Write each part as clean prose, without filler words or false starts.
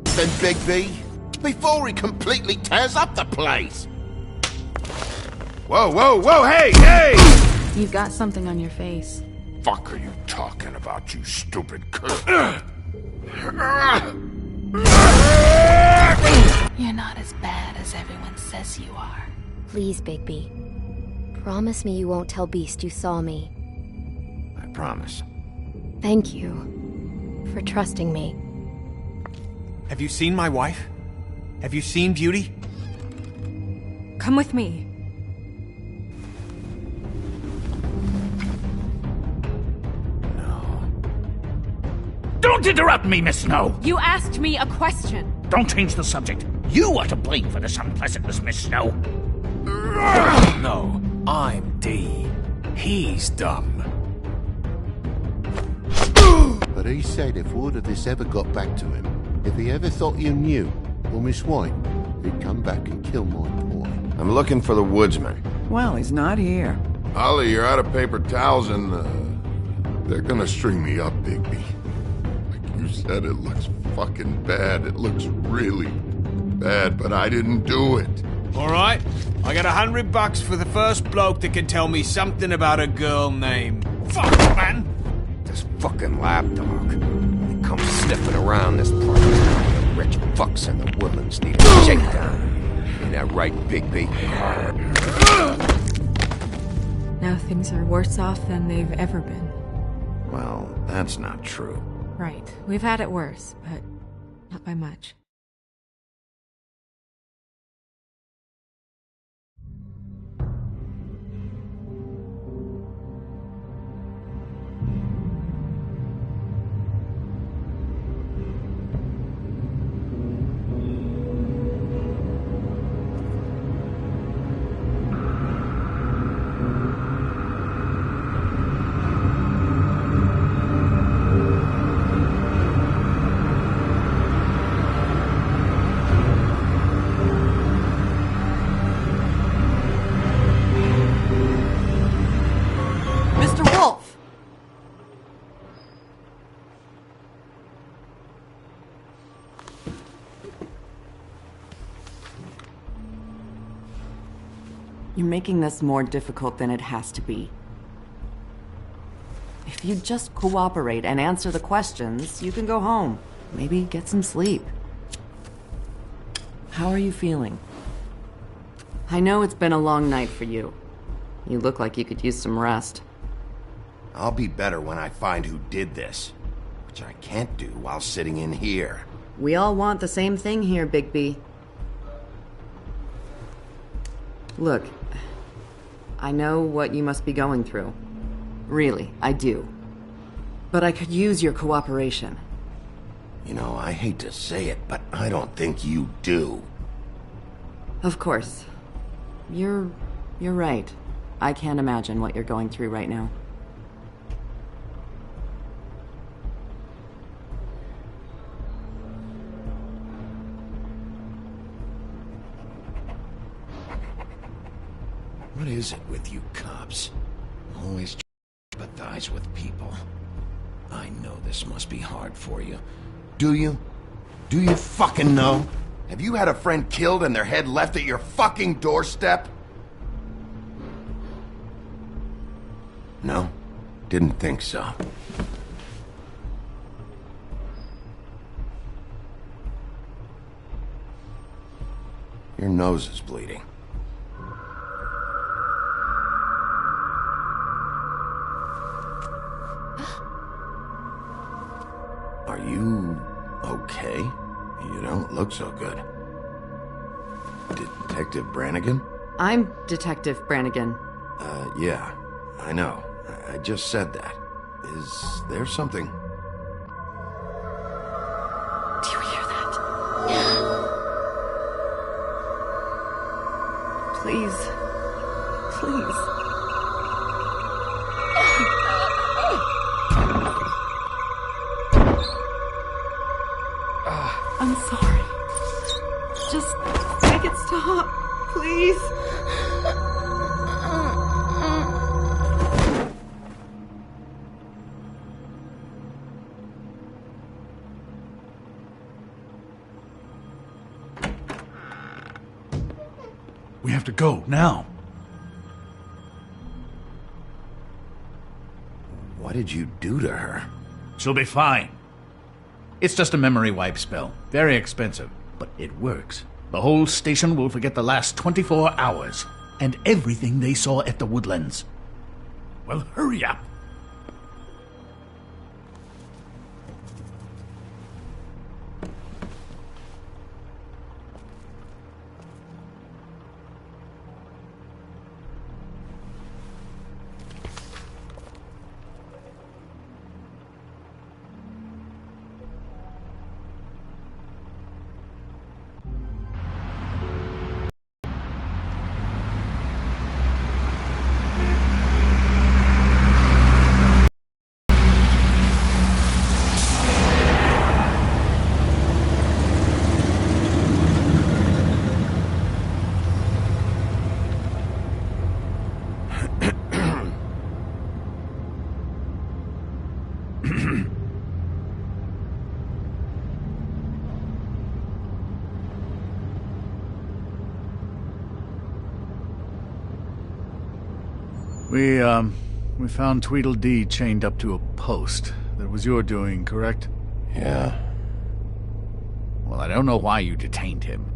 Then Big B, before he completely tears up the place. Whoa, whoa, whoa, hey, hey! You've got something on your face. Fuck are you talking about, you stupid cunt? You're not as bad as everyone says you are. Please, Bigby. Promise me you won't tell Beast you saw me. I promise. Thank you for trusting me. Have you seen my wife? Have you seen Beauty? Come with me. Don't interrupt me, Miss Snow! You asked me a question. Don't change the subject. You are to blame for this unpleasantness, Miss Snow. No, I'm D. He's dumb. But he said if word of this ever got back to him, if he ever thought you knew, or Miss White, he'd come back and kill my boy. I'm looking for the woodsman. Well, he's not here. Ollie, you're out of paper towels and, they're gonna string me up, Bigby. Like you said, it looks fucking bad. It looks really bad, but I didn't do it. Alright, I got $100 for the first bloke that can tell me something about a girl named... Fuck, man! This fucking lapdog. He comes sniffing around this place. The rich fucks and the woodlands need a shakedown. Ain't that right, Bigby? Now things are worse off than they've ever been. Well, that's not true. Right. We've had it worse, but not by much. You're making this more difficult than it has to be. If you just cooperate and answer the questions, you can go home. Maybe get some sleep. How are you feeling? I know it's been a long night for you. You look like you could use some rest. I'll be better when I find who did this, which I can't do while sitting in here. We all want the same thing here, Bigby. Look, I know what you must be going through. Really, I do. But I could use your cooperation. You know, I hate to say it, but I don't think you do. Of course. You're right. I can't imagine what you're going through right now. What is it with you cops? Always empathize with people. I know this must be hard for you. Do you? Do you fucking know? Have you had a friend killed and their head left at your fucking doorstep? No? Didn't think so. Your nose is bleeding. Are you okay? You don't look so good. Detective Brannigan? I'm Detective Brannigan. Yeah, I know. I just said that. Is there something? Do you hear that? Please. Please. I'm sorry. Just make it stop, Please. We have to go, now. What did you do to her? She'll be fine. It's just a memory wipe spell. Very expensive, but it works. The whole station will forget the last 24 hours, and everything they saw at the Woodlands. Well, hurry up. We found Tweedledee chained up to a post. That was your doing, correct? Yeah. Well, I don't know why you detained him.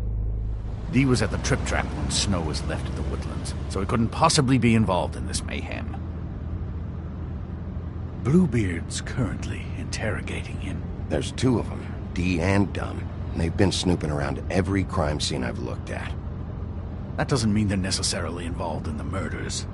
Dee was at the Trip Trap when Snow was left at the Woodlands, so he couldn't possibly be involved in this mayhem. Bluebeard's currently interrogating him. There's two of them, Dee and Dunn, and they've been snooping around every crime scene I've looked at. That doesn't mean they're necessarily involved in the murders.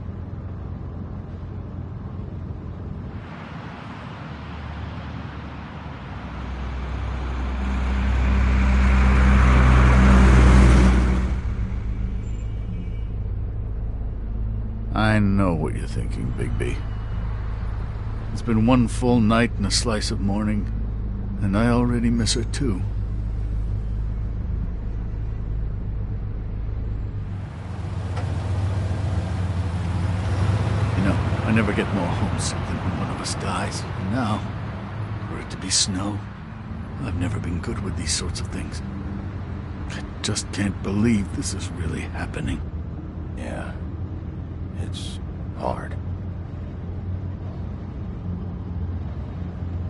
I know what you're thinking, Bigby. It's been one full night and a slice of morning, and I already miss her too. You know, I never get more homesick than when one of us dies. And now, for it to be Snow, I've never been good with these sorts of things. I just can't believe this is really happening. Yeah. It's hard.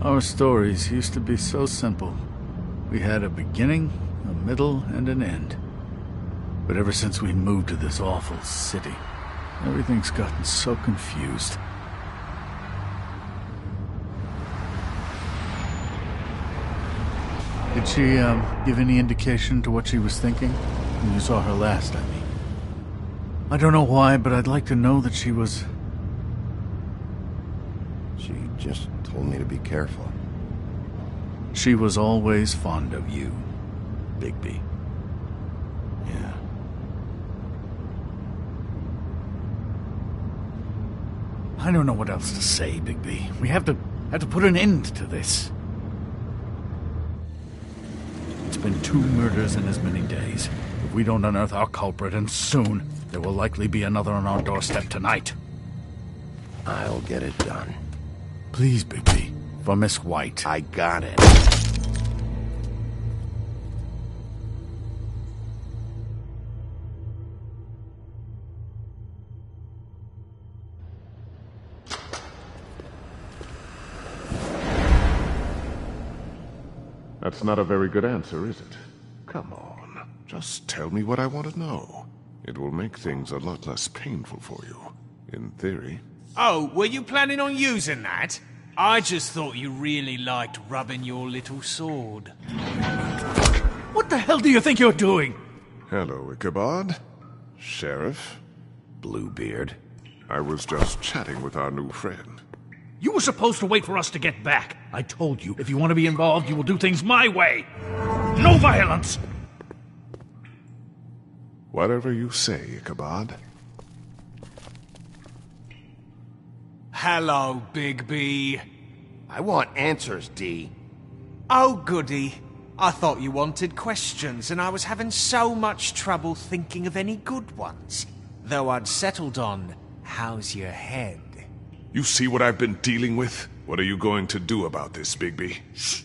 Our stories used to be so simple. We had a beginning, a middle, and an end. But ever since we moved to this awful city, everything's gotten so confused. Did she, give any indication to what she was thinking? When you saw her last, I mean. I don't know why, but I'd like to know that she was... She just told me to be careful. She was always fond of you, Bigby. Yeah. I don't know what else to say, Bigby. We have to put an end to this. It's been 2 murders in as many days. If we don't unearth our culprit, and soon, there will likely be another on our doorstep tonight. I'll get it done. Please, Bigby. For Miss White. I got it. That's not a very good answer, is it? Come on, just tell me what I want to know. It will make things a lot less painful for you, in theory. Oh, were you planning on using that? I just thought you really liked rubbing your little sword. What the hell do you think you're doing? Hello, Ichabod. Sheriff. Bluebeard. I was just chatting with our new friend. You were supposed to wait for us to get back. I told you, if you want to be involved, you will do things my way. No violence! Whatever you say, Ichabod. Hello, Bigby. I want answers, Dee. Oh, goody. I thought you wanted questions, and I was having so much trouble thinking of any good ones. Though I'd settled on, how's your head? You see what I've been dealing with? What are you going to do about this, Bigby? Shh.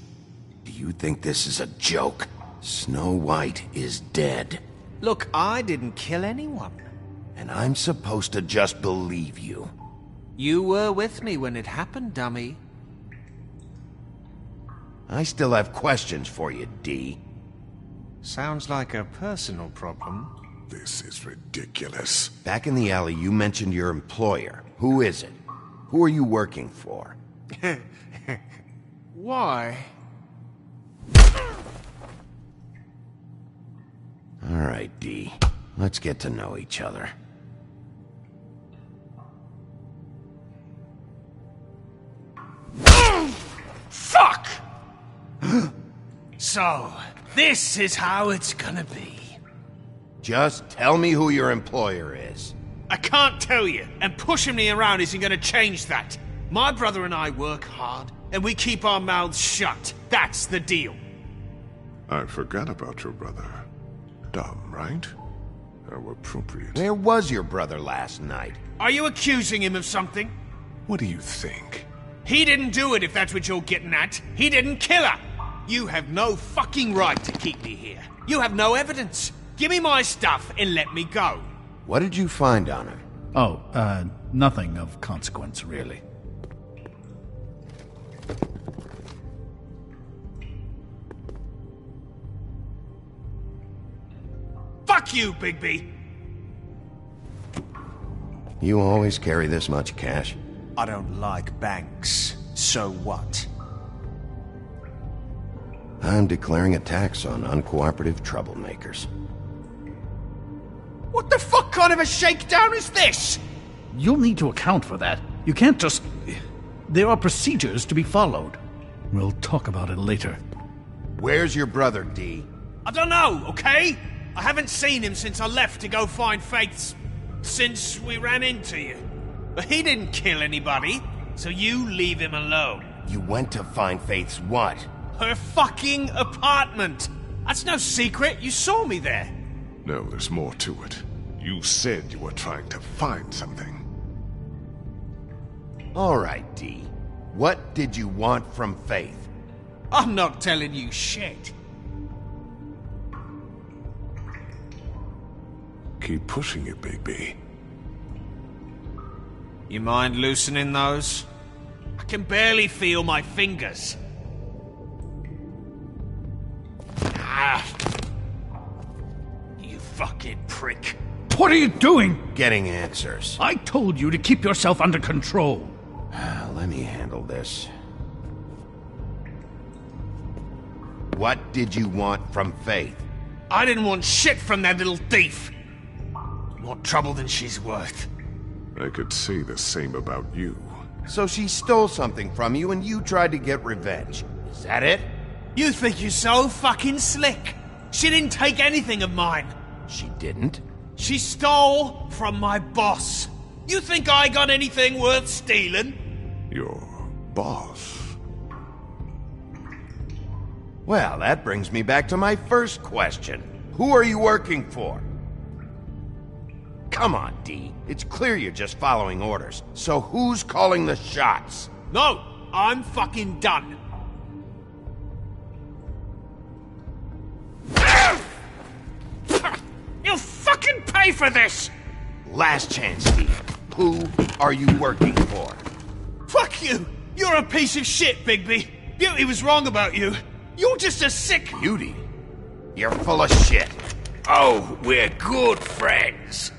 Do you think this is a joke? Snow White is dead. Look, I didn't kill anyone. And I'm supposed to just believe you. You were with me when it happened, dummy. I still have questions for you, D. Sounds like a personal problem. This is ridiculous. Back in the alley, you mentioned your employer. Who is it? Who are you working for? Why? All right, D. Let's get to know each other. Fuck! So, this is how it's gonna be. Just tell me who your employer is. I can't tell you, and pushing me around isn't gonna change that. My brother and I work hard, and we keep our mouths shut. That's the deal. I forgot about your brother. Dumb, right? How appropriate. Where was your brother last night? Are you accusing him of something? What do you think? He didn't do it, if that's what you're getting at. He didn't kill her. You have no fucking right to keep me here. You have no evidence. Give me my stuff and let me go. What did you find on her? Oh, nothing of consequence, really. Fuck you, Bigby! You always carry this much cash? I don't like banks. So what? I'm declaring a tax on uncooperative troublemakers. What the fuck kind of a shakedown is this? You'll need to account for that. You can't just... There are procedures to be followed. We'll talk about it later. Where's your brother, D? I don't know, okay? I haven't seen him since I left to go find Faith's... since we ran into you. But he didn't kill anybody, so you leave him alone. You went to find Faith's what? Her fucking apartment! That's no secret, you saw me there. No, there's more to it. You said you were trying to find something. All right, D. What did you want from Faith? I'm not telling you shit. Keep pushing it, Bigby. You mind loosening those? I can barely feel my fingers. Ah. You fucking prick. What are you doing? Getting answers. I told you to keep yourself under control. Let me handle this. What did you want from Faith? I didn't want shit from that little thief. More trouble than she's worth. I could say the same about you. So she stole something from you and you tried to get revenge. Is that it? You think you're so fucking slick. She didn't take anything of mine. She didn't? She stole from my boss. You think I got anything worth stealing? Your boss? Well, that brings me back to my first question. Who are you working for? Come on, D. It's clear you're just following orders. So who's calling the shots? No, I'm fucking done. You'll fucking pay for this! Last chance, D. Who are you working for? Fuck you! You're a piece of shit, Bigby. Beauty was wrong about you. You're just a sick... Beauty? You're full of shit. Oh, we're good friends.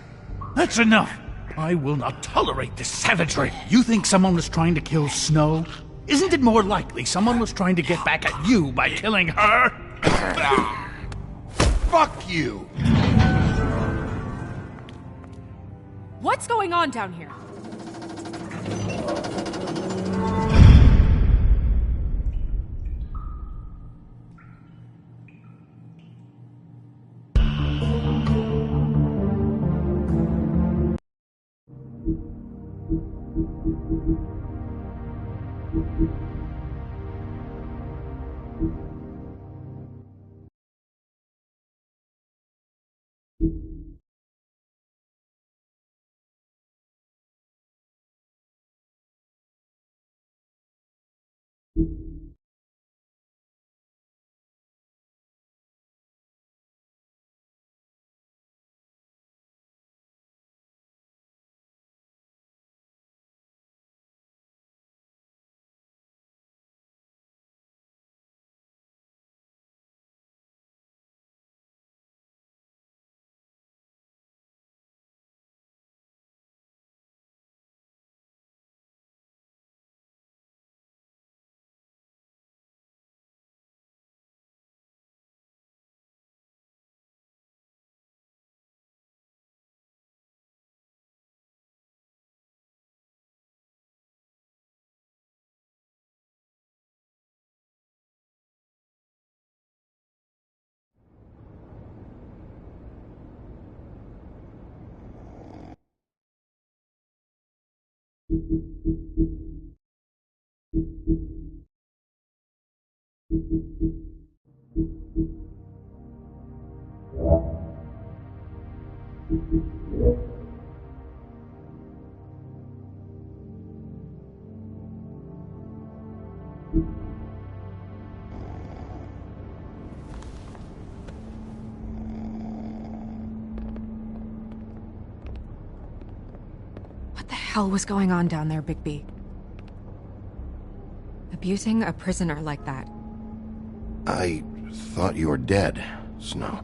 That's enough. I will not tolerate this savagery. You think someone was trying to kill Snow? Isn't it more likely someone was trying to get back at you by killing her? Fuck you! What's going on down here? What the hell was going on down there, Bigby? Abusing a prisoner like that. I thought you were dead, Snow.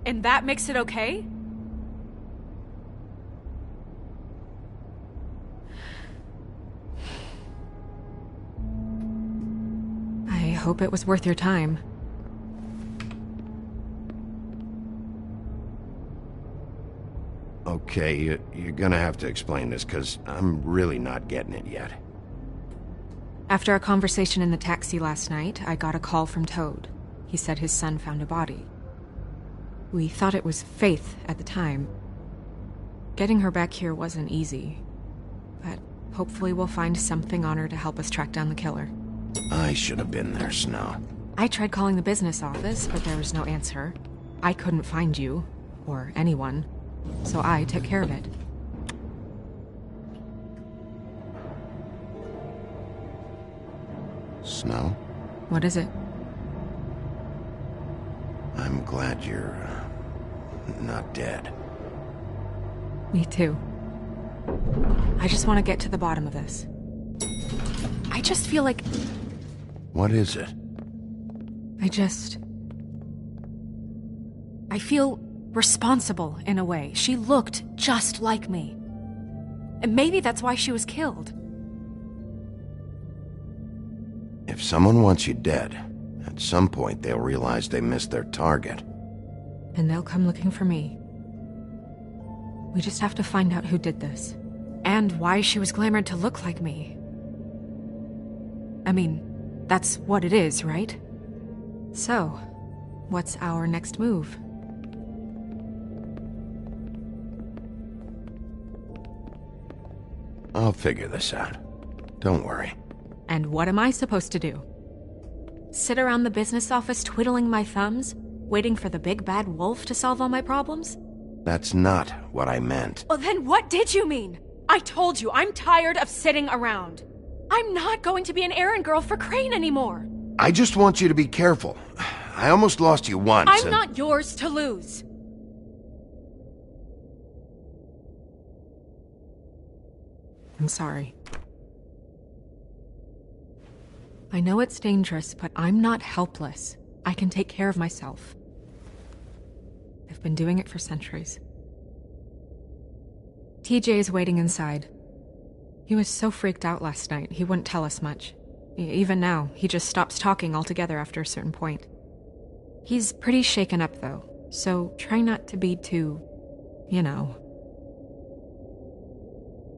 And that makes it okay? I hope it was worth your time. Okay, you're gonna have to explain this, because I'm really not getting it yet. After our conversation in the taxi last night, I got a call from Toad. He said his son found a body. We thought it was Faith at the time. Getting her back here wasn't easy, but hopefully we'll find something on her to help us track down the killer. I should have been there, Snow. I tried calling the business office, but there was no answer. I couldn't find you, or anyone, so I took care of it. Snow? What is it? I'm glad you're not dead. Me too. I just want to get to the bottom of this. I just feel like... What is it? I feel responsible in a way. She looked just like me. And maybe that's why she was killed. If someone wants you dead, at some point they'll realize they missed their target. And they'll come looking for me. We just have to find out who did this. And why she was glamored to look like me. I mean, that's what it is, right? So, what's our next move? I'll figure this out. Don't worry. And what am I supposed to do? Sit around the business office twiddling my thumbs, waiting for the big bad wolf to solve all my problems? That's not what I meant. Well, then what did you mean? I told you, I'm tired of sitting around. I'm not going to be an errand girl for Crane anymore. I just want you to be careful. I almost lost you once. I'm not yours to lose. I'm sorry. I know it's dangerous, but I'm not helpless. I can take care of myself. I've been doing it for centuries. TJ is waiting inside. He was so freaked out last night, he wouldn't tell us much. Even now, he just stops talking altogether after a certain point. He's pretty shaken up, though, so try not to be too, you know.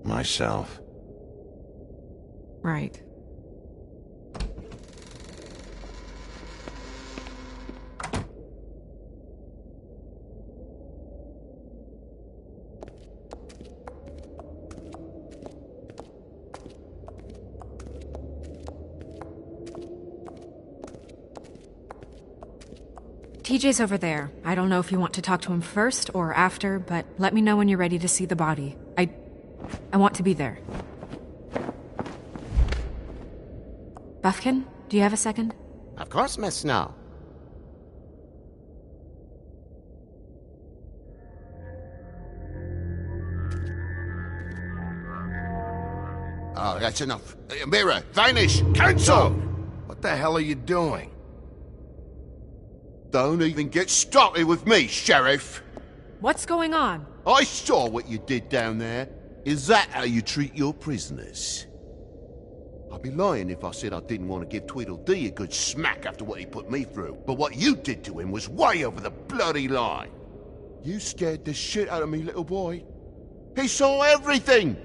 Myself. Right. TJ's over there. I don't know if you want to talk to him first or after, but let me know when you're ready to see the body. I want to be there. Buffkin, do you have a second? Of course, Miss Snow. Oh, that's enough. Mirror, vanish, cancel! What the hell are you doing? Don't even get started with me, Sheriff. What's going on? I saw what you did down there. Is that how you treat your prisoners? I'd be lying if I said I didn't want to give Tweedledee a good smack after what he put me through. But what you did to him was way over the bloody line. You scared the shit out of me, little boy. He saw everything!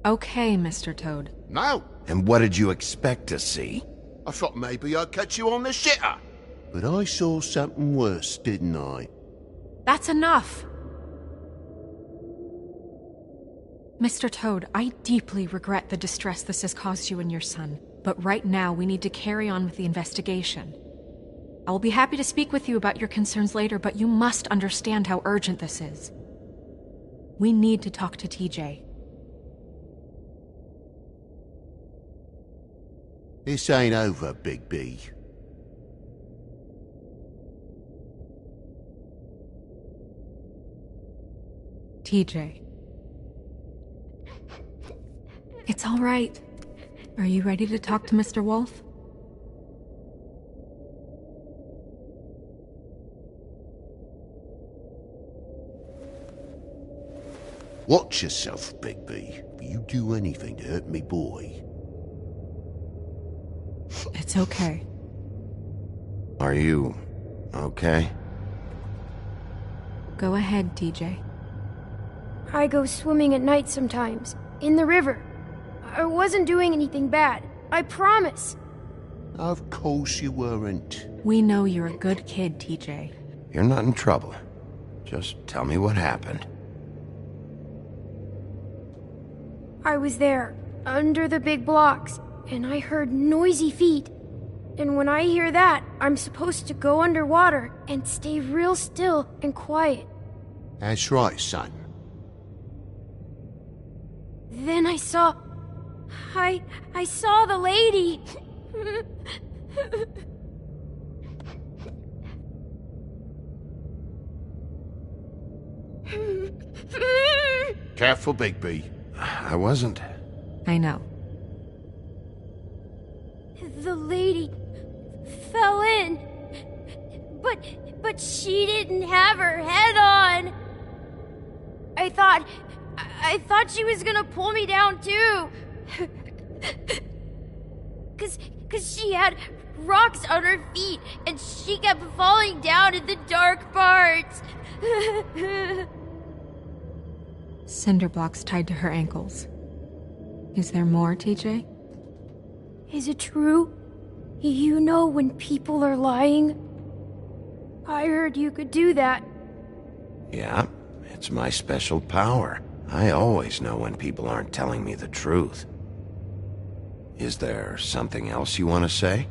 Okay, Mr. Toad. No. And what did you expect to see? I thought maybe I'd catch you on the shitter. But I saw something worse, didn't I? That's enough! Mr. Toad, I deeply regret the distress this has caused you and your son, but right now we need to carry on with the investigation. I will be happy to speak with you about your concerns later, but you must understand how urgent this is. We need to talk to TJ. This ain't over, Big B. TJ. It's all right. Are you ready to talk to Mr. Wolf? Watch yourself, Big B. If you do anything to hurt me boy. It's okay. Are you okay? Go ahead, TJ. I go swimming at night sometimes, in the river. I wasn't doing anything bad, I promise. Of course you weren't. We know you're a good kid, TJ. You're not in trouble. Just tell me what happened. I was there, under the big blocks, and I heard noisy feet. And when I hear that, I'm supposed to go underwater and stay real still and quiet. That's right, son. Then I saw the lady. Careful, Big B. I wasn't. I know. The lady fell in. But she didn't have her head on. I thought she was gonna pull me down too. Cause she had rocks on her feet and she kept falling down in the dark parts. Cinder blocks tied to her ankles. Is there more, TJ? Is it true? You know when people are lying? I heard you could do that. Yeah, it's my special power. I always know when people aren't telling me the truth. Is there something else you want to say?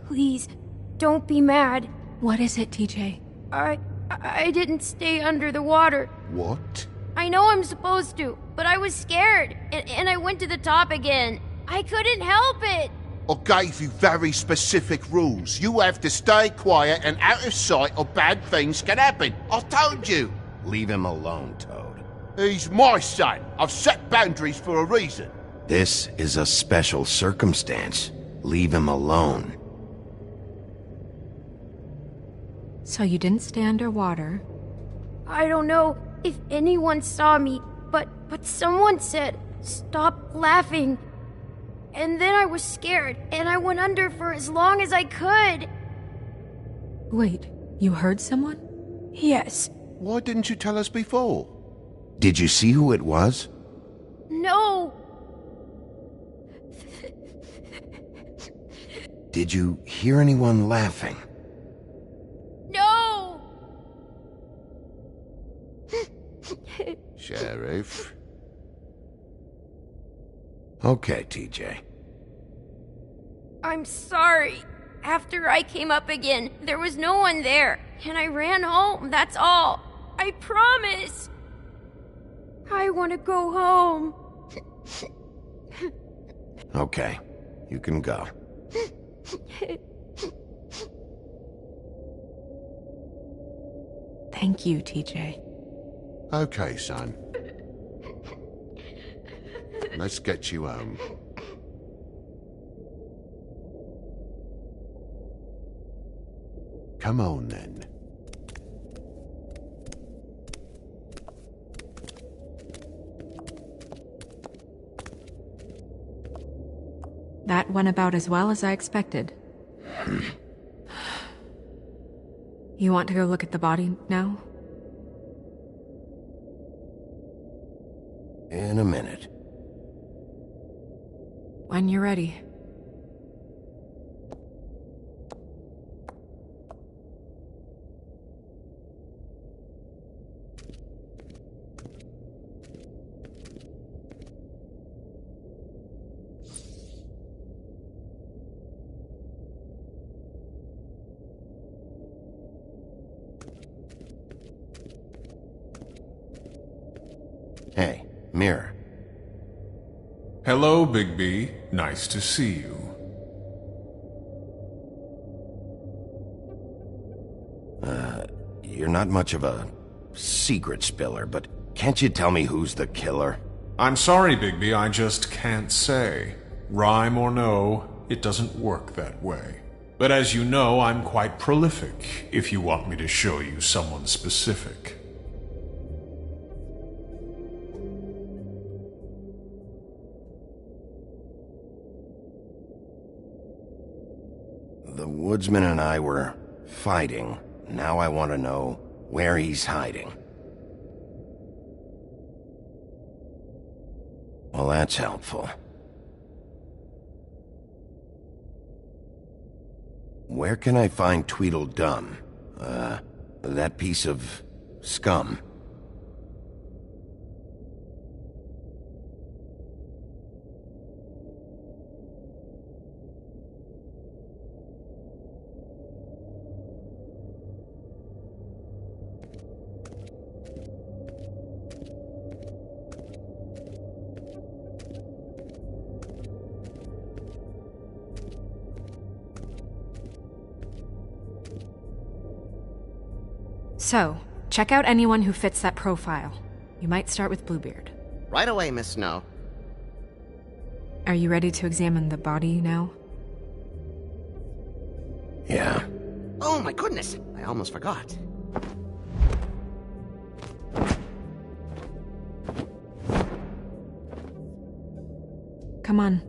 Please, don't be mad. What is it, TJ? I didn't stay under the water. What? I know I'm supposed to, but I was scared, and I went to the top again. I couldn't help it. I gave you very specific rules. You have to stay quiet and out of sight or bad things can happen. I told you. Leave him alone, Toad. He's my son. I've set boundaries for a reason. This is a special circumstance. Leave him alone. So you didn't stay underwater? I don't know if anyone saw me, but someone said, "Stop laughing." And then I was scared, and I went under for as long as I could. Wait, you heard someone? Yes. Why didn't you tell us before? Did you see who it was? No. Did you hear anyone laughing? No. Sheriff. Okay, TJ. I'm sorry. After I came up again, there was no one there, and I ran home, that's all. I promise. I want to go home. Okay, you can go. Thank you, TJ. Okay, son. Let's get you home. Come on, then. That went about as well as I expected. You want to go look at the body now? In a minute. When you're ready. Mirror. Hello, Bigby. Nice to see you. You're not much of a secret spiller, but can't you tell me who's the killer? I'm sorry, Bigby, I just can't say. Rhyme or no, it doesn't work that way. But as you know, I'm quite prolific, if you want me to show you someone specific. The woodsman and I were fighting. Now I want to know where he's hiding. Well, that's helpful. Where can I find Tweedledum? That piece of scum. So, check out anyone who fits that profile. You might start with Bluebeard. Right away, Miss Snow. Are you ready to examine the body now? Yeah. Oh my goodness! I almost forgot. Come on.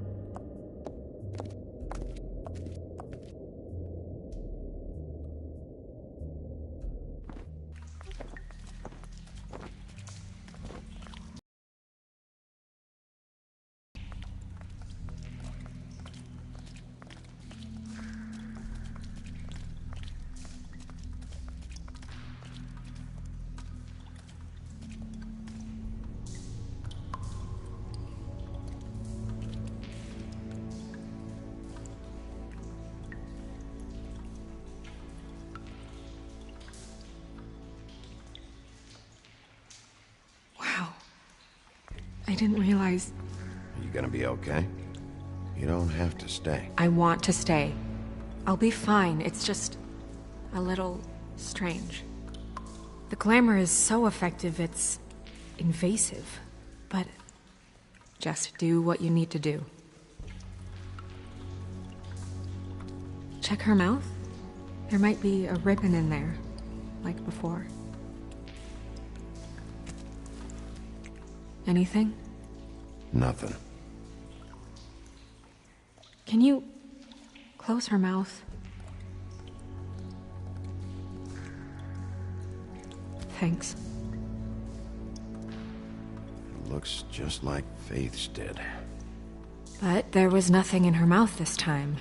I didn't realize... Are you gonna be okay? You don't have to stay. I want to stay. I'll be fine. It's just... a little... strange. The glamour is so effective, it's... invasive. But... just do what you need to do. Check her mouth. There might be a ribbon in there, like before. Anything? Nothing. Can you close her mouth? Thanks. It looks just like Faith's did. But there was nothing in her mouth this time.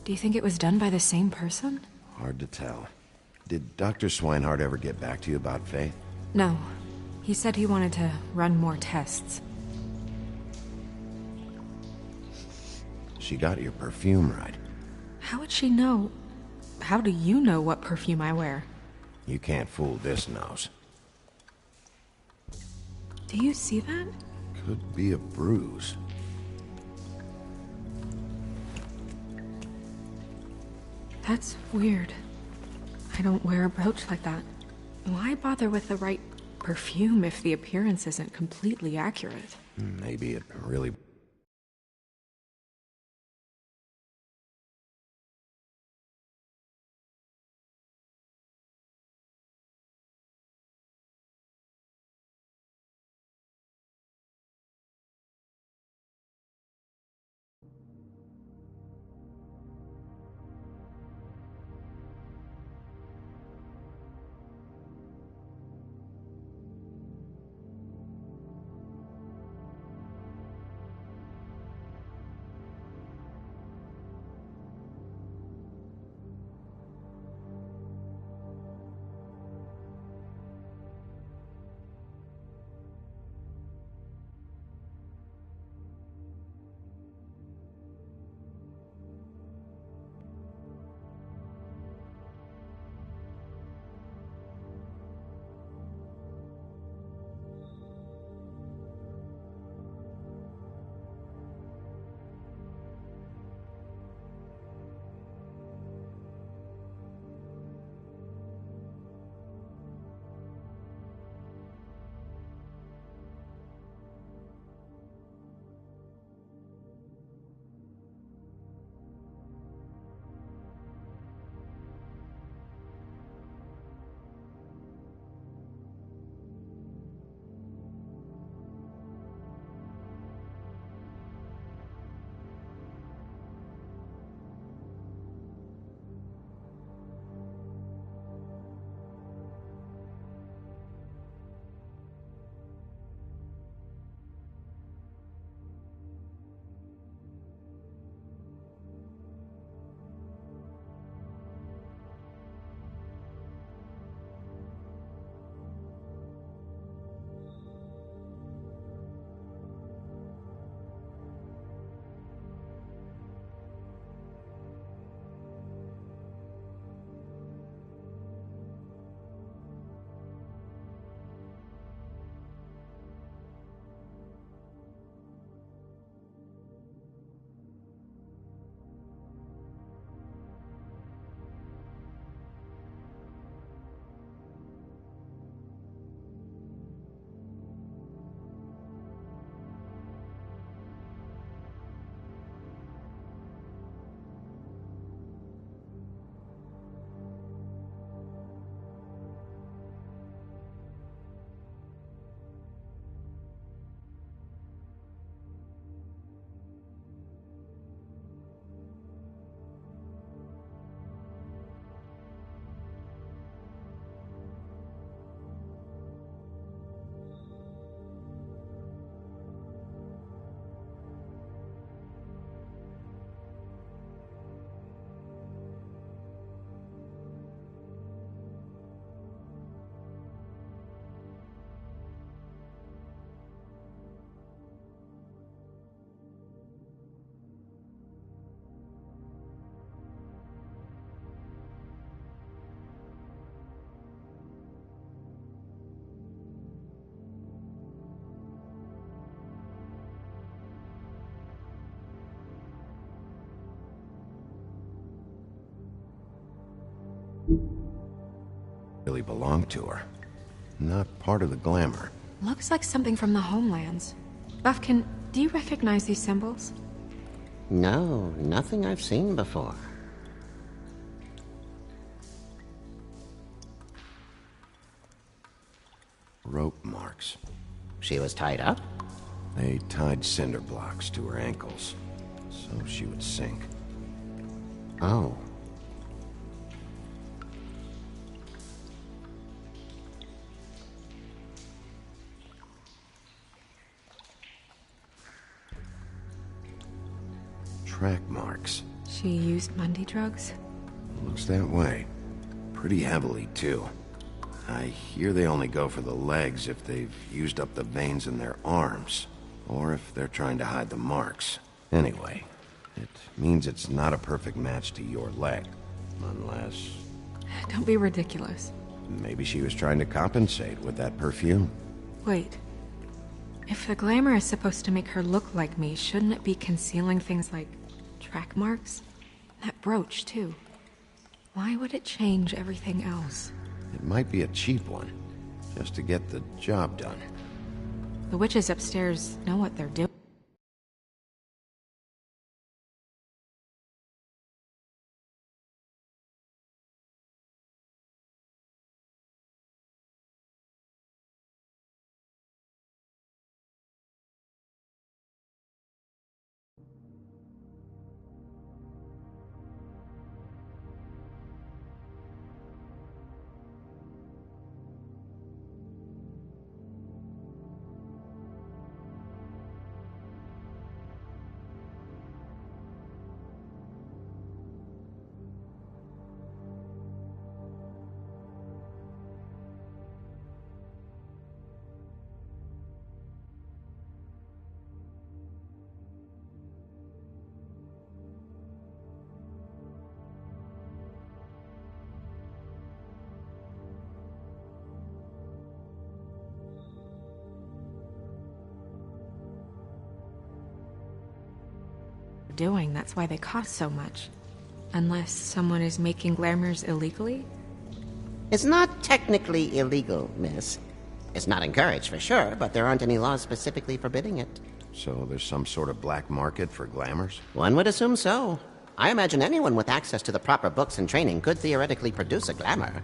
Do you think it was done by the same person? Hard to tell. Did Dr. Swinehart ever get back to you about Faith? No. He said he wanted to run more tests. She got your perfume right. How would she know? How do you know what perfume I wear? You can't fool this nose. Do you see that? Could be a bruise. That's weird. I don't wear a brooch like that. Why bother with the right perfume if the appearance isn't completely accurate? Maybe it really... Really belonged to her. Not part of the glamour. Looks like something from the homelands. Buffkin, do you recognize these symbols? No, nothing I've seen before. Rope marks. She was tied up? They tied cinder blocks to her ankles, so she would sink. Oh. Track marks. She used Mundy drugs? Looks that way. Pretty heavily, too. I hear they only go for the legs if they've used up the veins in their arms, or if they're trying to hide the marks. Anyway, it means it's not a perfect match to your leg, unless... Don't be ridiculous. Maybe she was trying to compensate with that perfume. Wait. If the glamour is supposed to make her look like me, shouldn't it be concealing things like track marks? That brooch, too. Why would it change everything else? It might be a cheap one, just to get the job done. The witches upstairs know what they're doing. That's why they cost so much. Unless someone is making glamours illegally? It's not technically illegal, miss. It's not encouraged for sure, but there aren't any laws specifically forbidding it. So there's some sort of black market for glamours? One would assume so. I imagine anyone with access to the proper books and training could theoretically produce a glamour.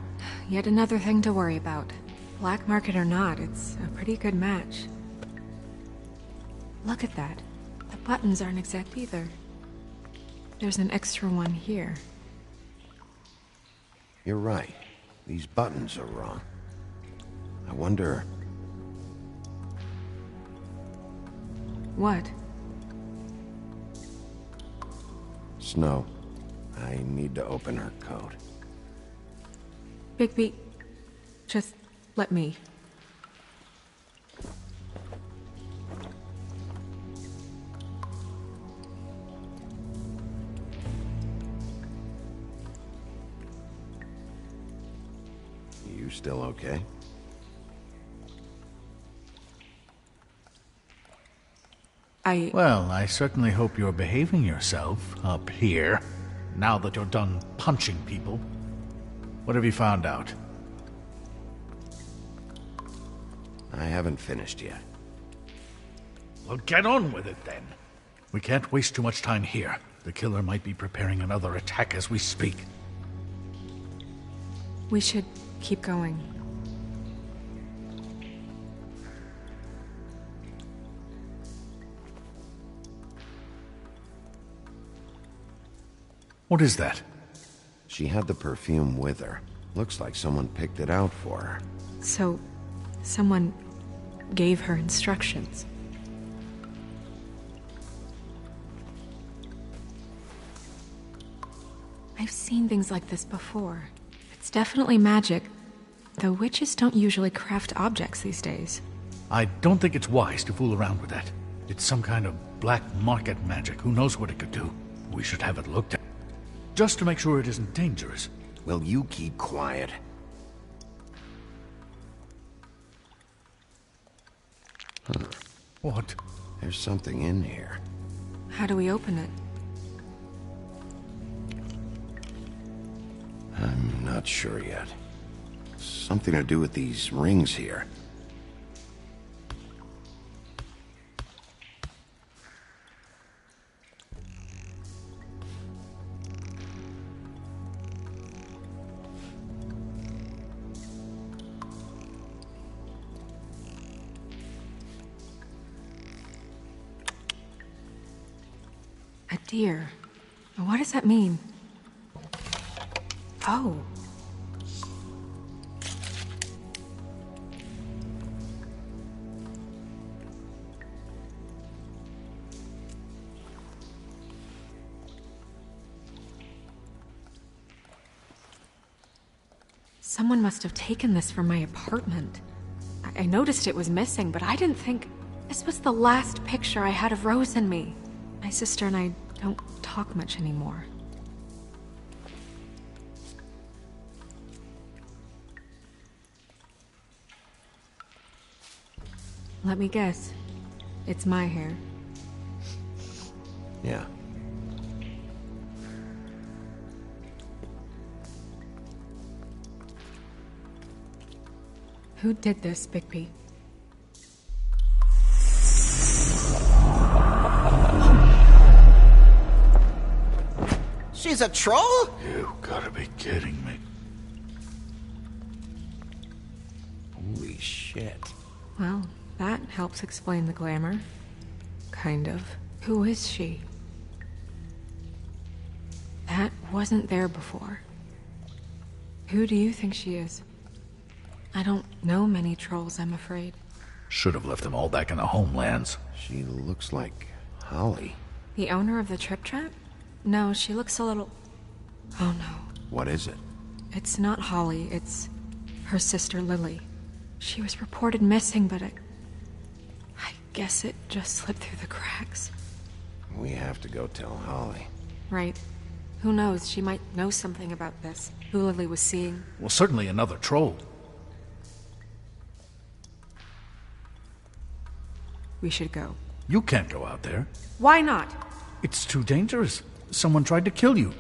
Yet another thing to worry about. Black market or not, it's a pretty good match. Look at that. The buttons aren't exact either. There's an extra one here. You're right. These buttons are wrong. I wonder... What? Snow. I need to open her coat. Bigby, just let me. You still okay? Well, I certainly hope you're behaving yourself up here, now that you're done punching people. What have you found out? I haven't finished yet. Well, get on with it then. We can't waste too much time here. The killer might be preparing another attack as we speak. We should keep going. What is that? She had the perfume with her. Looks like someone picked it out for her. So, someone gave her instructions. I've seen things like this before. It's definitely magic, though witches don't usually craft objects these days. I don't think it's wise to fool around with that. It's some kind of black market magic. Who knows what it could do? We should have it looked at. Just to make sure it isn't dangerous. Will you keep quiet? Huh. What? There's something in here. How do we open it? I'm not sure yet. Something to do with these rings here. A deer. What does that mean? Oh. Someone must have taken this from my apartment. I noticed it was missing, but I didn't think... This was the last picture I had of Rose and me. My sister and I don't talk much anymore. Let me guess. It's my hair. Yeah. Who did this, Bigby? She's a troll? You gotta be kidding me. Holy shit. Well, that helps explain the glamour. Kind of. Who is she? That wasn't there before. Who do you think she is? I don't know many trolls, I'm afraid. Should have left them all back in the homelands. She looks like Holly. The owner of the Trip Trap? No, she looks a little... Oh no. What is it? It's not Holly, it's her sister Lily. She was reported missing, but I guess it just slipped through the cracks. We have to go tell Holly. Right. Who knows, she might know something about this. Who Lily was seeing. Well, certainly another troll. We should go. You can't go out there. Why not? It's too dangerous. Someone tried to kill you.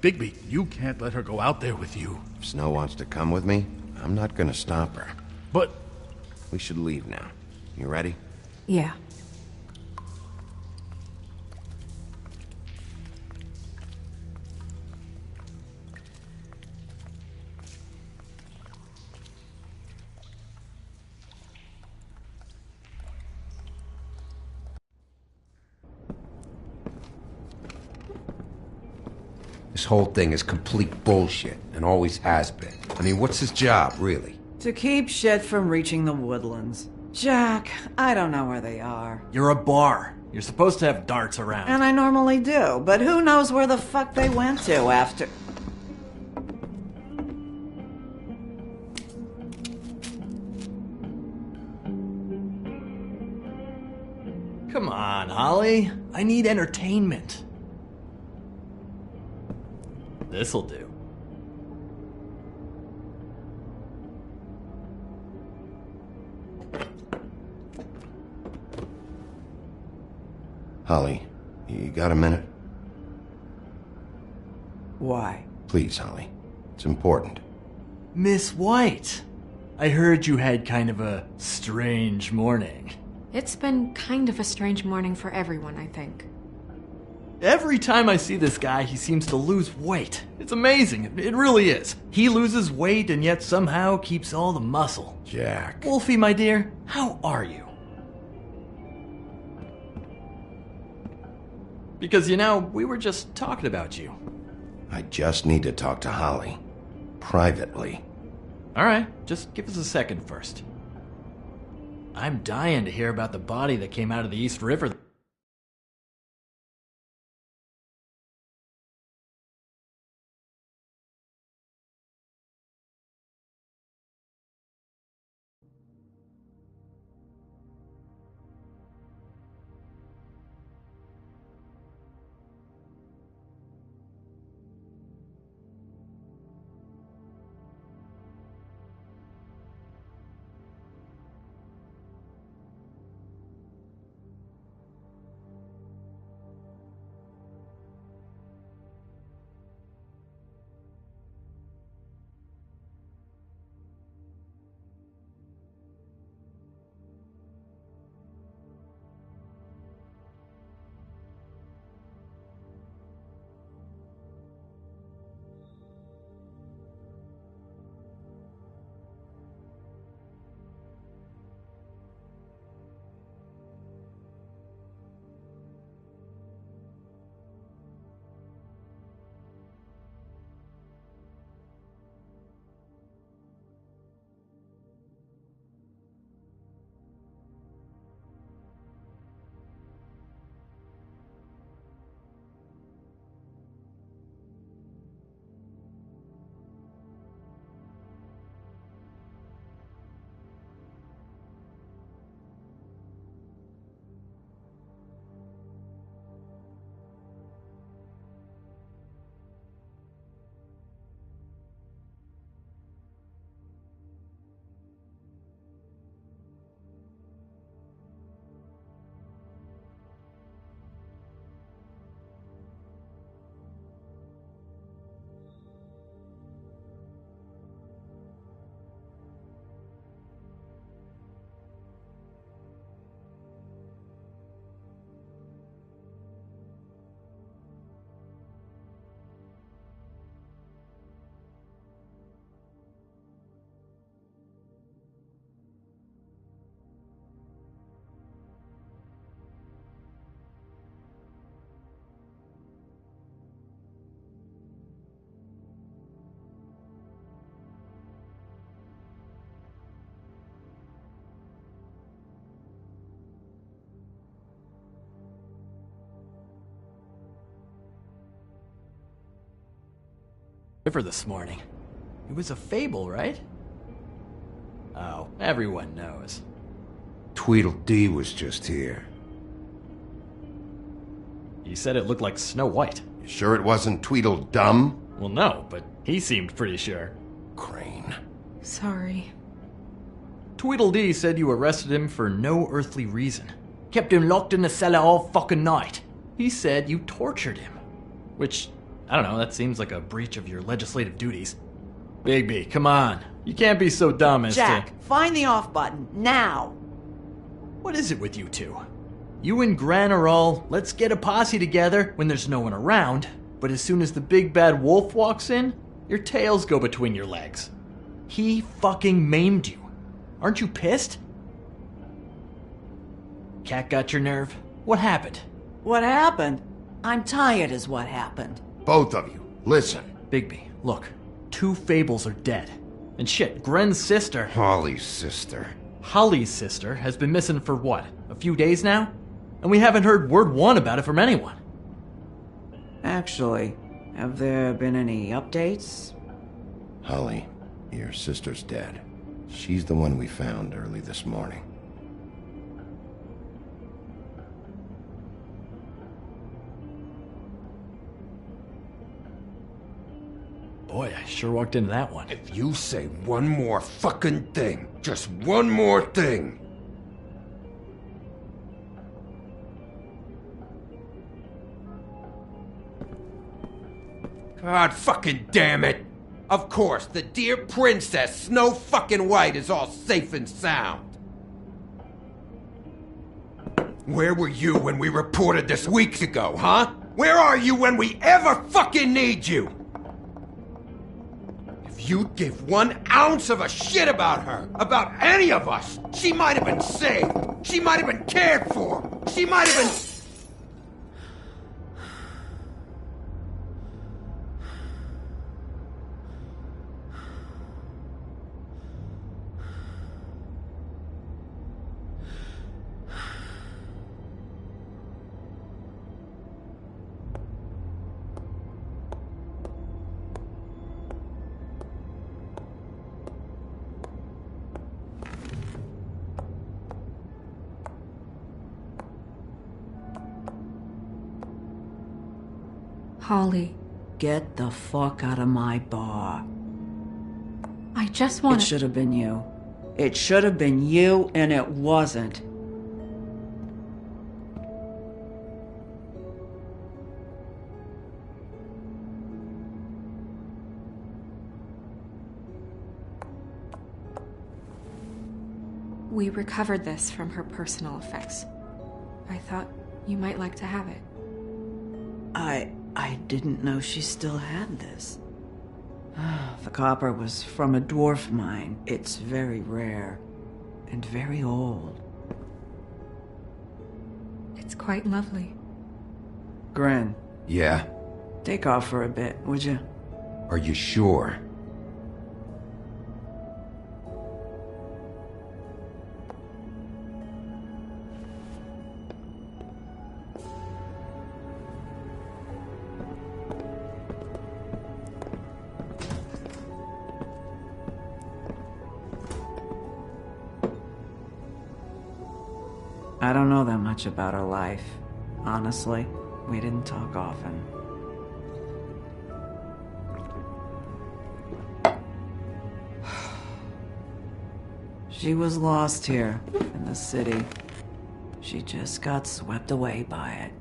Bigby, you can't let her go out there with you. If Snow wants to come with me, I'm not gonna stop her. But... We should leave now. You ready? Yeah. This whole thing is complete bullshit, and always has been. I mean, what's his job, really? To keep shit from reaching the woodlands. Jack, I don't know where they are. You're a bar. You're supposed to have darts around. And I normally do, but who knows where the fuck they went to after... Come on, Holly. I need entertainment. This'll do. Holly, you got a minute? Why? Please, Holly. It's important. Miss White, I heard you had kind of a strange morning. It's been kind of a strange morning for everyone, I think. Every time I see this guy, he seems to lose weight. It's amazing. It really is. He loses weight and yet somehow keeps all the muscle. Jack. Wolfie, my dear, how are you? Because, you know, we were just talking about you. I just need to talk to Holly. Privately. All right, just give us a second first. I'm dying to hear about the body that came out of the East River. river this morning. It was a fable, right? Oh, everyone knows. Tweedledee was just here. He said it looked like Snow White. You sure it wasn't Tweedledum? Well, no, but he seemed pretty sure. Crane. Sorry. Tweedledee said you arrested him for no earthly reason. Kept him locked in the cellar all fucking night. He said you tortured him. Which, I don't know, that seems like a breach of your legislative duties. Bigby, come on. You can't be so dumb as Jack, find the off button, now! What is it with you two? You and Gran are all, let's get a posse together when there's no one around, but as soon as the big bad wolf walks in, your tails go between your legs. He fucking maimed you. Aren't you pissed? Cat got your nerve? What happened? What happened? I'm tired is what happened. Both of you, listen. Bigby, look. 2 fables are dead. And shit, Gren's sister... Holly's sister. Holly's sister has been missing for what, a few days now? And we haven't heard word one about it from anyone. Actually, have there been any updates? Holly, your sister's dead. She's the one we found early this morning. Boy, I sure walked into that one. If you say one more fucking thing, just one more thing. God fucking damn it! Of course, the dear princess Snow fucking White is all safe and sound. Where were you when we reported this weeks ago, huh? Where are you when we ever fucking need you? If you'd give 1 ounce of a shit about her, about any of us, she might have been saved. She might have been cared for. She might have been... Holly, Get the fuck out of my bar. I just want It should have been you. It should have been you, and it wasn't. We recovered this from her personal effects. I thought you might like to have it. I didn't know she still had this. The copper was from a dwarf mine. It's very rare and very old. It's quite lovely. Gren, Yeah? take off for a bit, would you? Are you sure? I don't know that much about her life. Honestly, we didn't talk often. She was lost here, in the city. She just got swept away by it.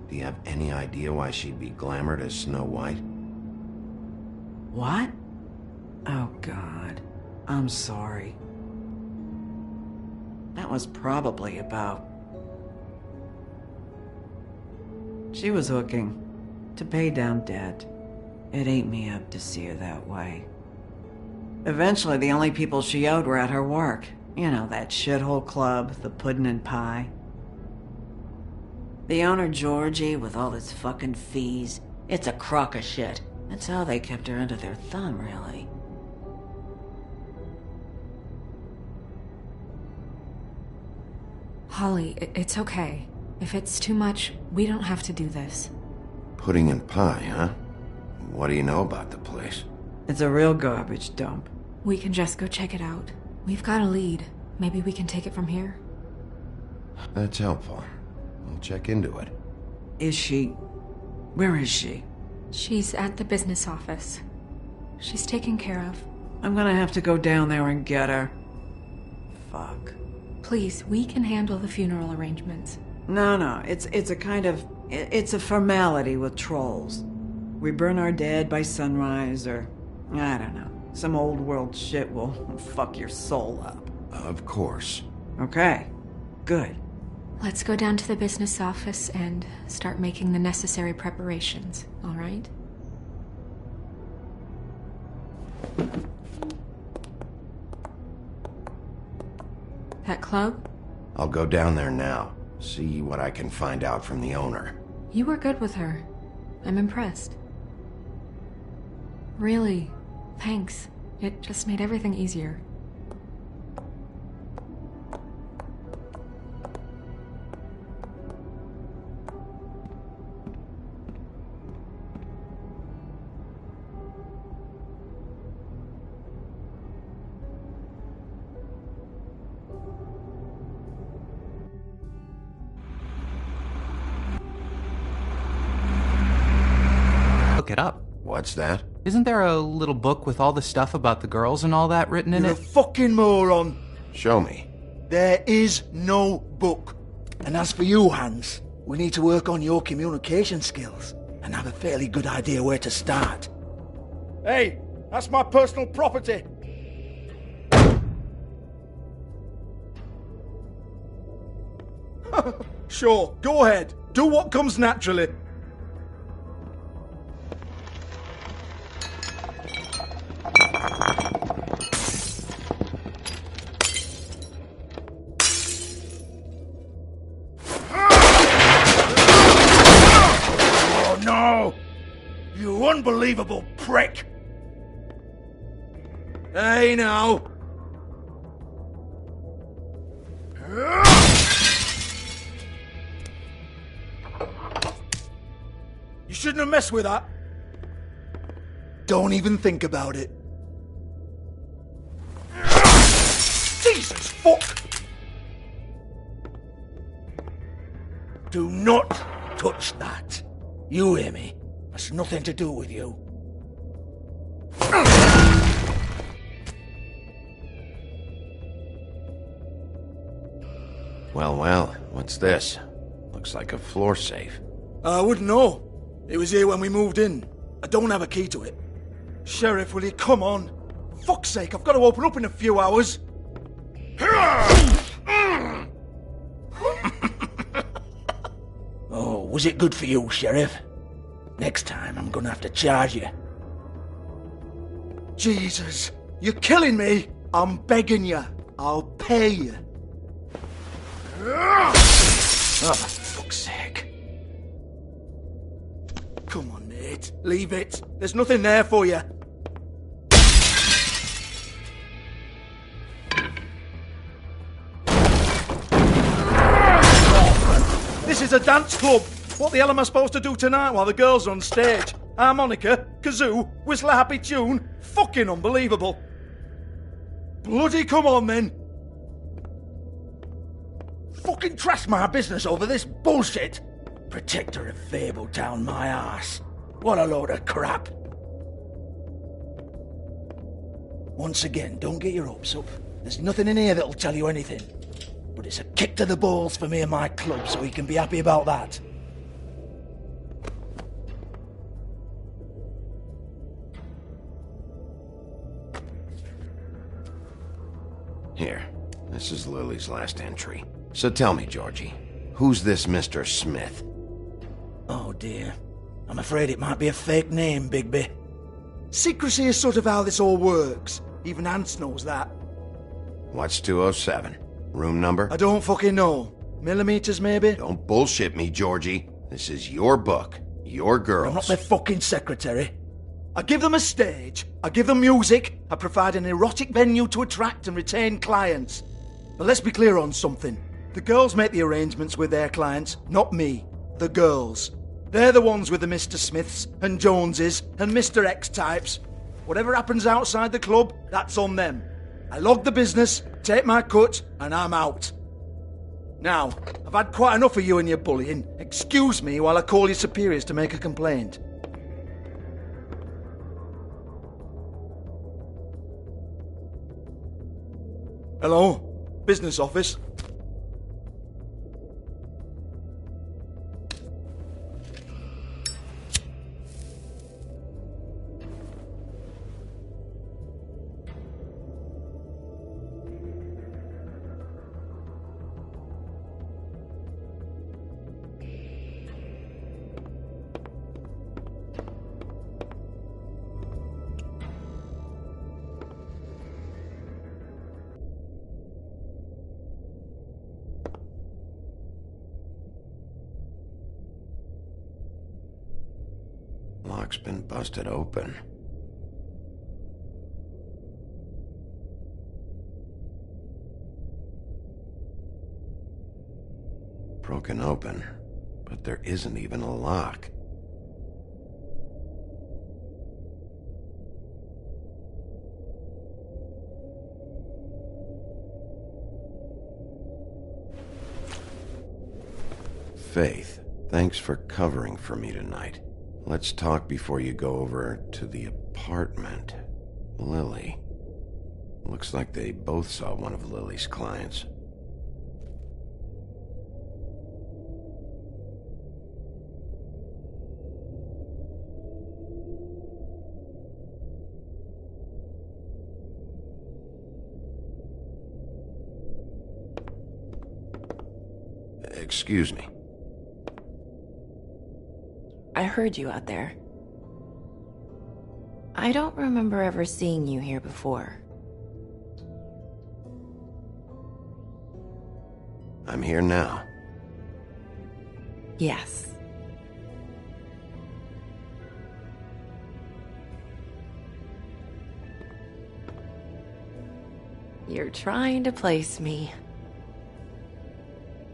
Do you have any idea why she'd be glamored as Snow White? What? Oh, God. I'm sorry. That was probably about... She was hooking. To pay down debt. It ate me up to see her that way. Eventually, the only people she owed were at her work. You know, that shithole club, the Puddin' and Pie. The owner, Georgie, with all his fucking fees. It's a crock of shit. That's how they kept her under their thumb, really. Holly, it's okay. If it's too much, we don't have to do this. Pudding and pie, huh? What do you know about the place? It's a real garbage dump. We can just go check it out. We've got a lead. Maybe we can take it from here. That's helpful. We'll check into it. Is she... Where is she? She's at the business office. She's taken care of. I'm gonna have to go down there and get her. Fuck. Please, we can handle the funeral arrangements. No, it's a kind of... It's a formality with trolls. We burn our dead by sunrise, or... I don't know. Some old world shit will fuck your soul up. Of course. Okay. Good. Let's go down to the business office and start making the necessary preparations, all right? That club? I'll go down there now. See what I can find out from the owner. You were good with her. I'm impressed. Really, thanks. It just made everything easier. Look it up. What's that? Isn't there a little book with all the stuff about the girls and all that written in You're it? a fucking moron. Show me. There is no book. And as for you, Hans, we need to work on your communication skills and have a fairly good idea where to start. Hey, that's my personal property. Sure, go ahead. Do what comes naturally. Oh no! You unbelievable prick! Hey now! You shouldn't have messed with that. Don't even think about it. Jesus fuck! Do not touch that. You hear me? That's nothing to do with you. Well, what's this? Looks like a floor safe. I wouldn't know. It was here when we moved in. I don't have a key to it. Sheriff, will you come on? Fuck's sake, I've got to open up in a few hours. Oh, was it good for you, Sheriff? Next time I'm gonna have to charge you. Jesus, you're killing me. I'm begging you. I'll pay you. Oh, for fuck's sake. Come on, mate. Leave it. There's nothing there for you. This is a dance club. What the hell am I supposed to do tonight while the girls are on stage? Harmonica, kazoo, whistle a happy tune? Fucking unbelievable. Bloody come on then. Fucking trash my business over this bullshit. Protector of Fabletown, my ass. What a load of crap. Once again, don't get your hopes up. There's nothing in here that'll tell you anything. But it's a kick to the balls for me and my club, so he can be happy about that. Here, this is Lily's last entry. So tell me, Georgie, who's this Mr. Smith? Oh dear. I'm afraid it might be a fake name, Bigby. Secrecy is sort of how this all works. Even Hans knows that. What's 207? Room number? I don't fucking know. Millimeters, maybe? Don't bullshit me, Georgie. This is your book. Your girls. I'm not their fucking secretary. I give them a stage, I give them music, I provide an erotic venue to attract and retain clients. But let's be clear on something. The girls make the arrangements with their clients, not me. The girls. They're the ones with the Mr. Smiths and Joneses and Mr. X types. Whatever happens outside the club, that's on them. I log the business, take my cut, and I'm out. Now, I've had quite enough of you and your bullying. Excuse me while I call your superiors to make a complaint. Hello? Business office? Lock's been busted open. Broken open, but there isn't even a lock. Faith, thanks for covering for me tonight. Let's talk before you go over to the apartment. Lily. Looks like they both saw one of Lily's clients. Excuse me. I heard you out there. I don't remember ever seeing you here before. I'm here now. Yes. You're trying to place me.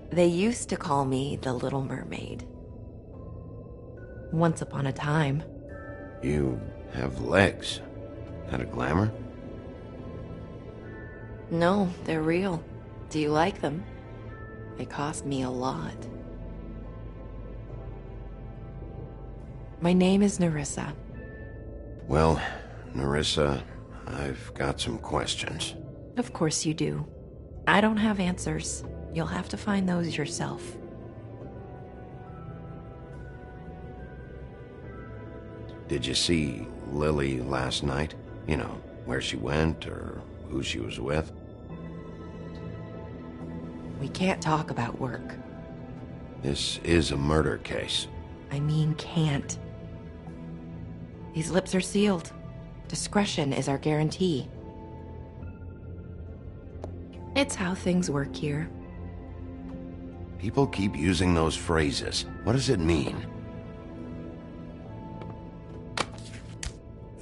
They used to call me the Little Mermaid. Once upon a time. You have legs. Had a glamour? No, they're real. Do you like them? They cost me a lot. My name is Nerissa. Well, Nerissa, I've got some questions. Of course you do. I don't have answers. You'll have to find those yourself. Did you see Lily last night? You know, where she went or who she was with? We can't talk about work. This is a murder case. I mean can't. These lips are sealed. Discretion is our guarantee. It's how things work here. People keep using those phrases. What does it mean?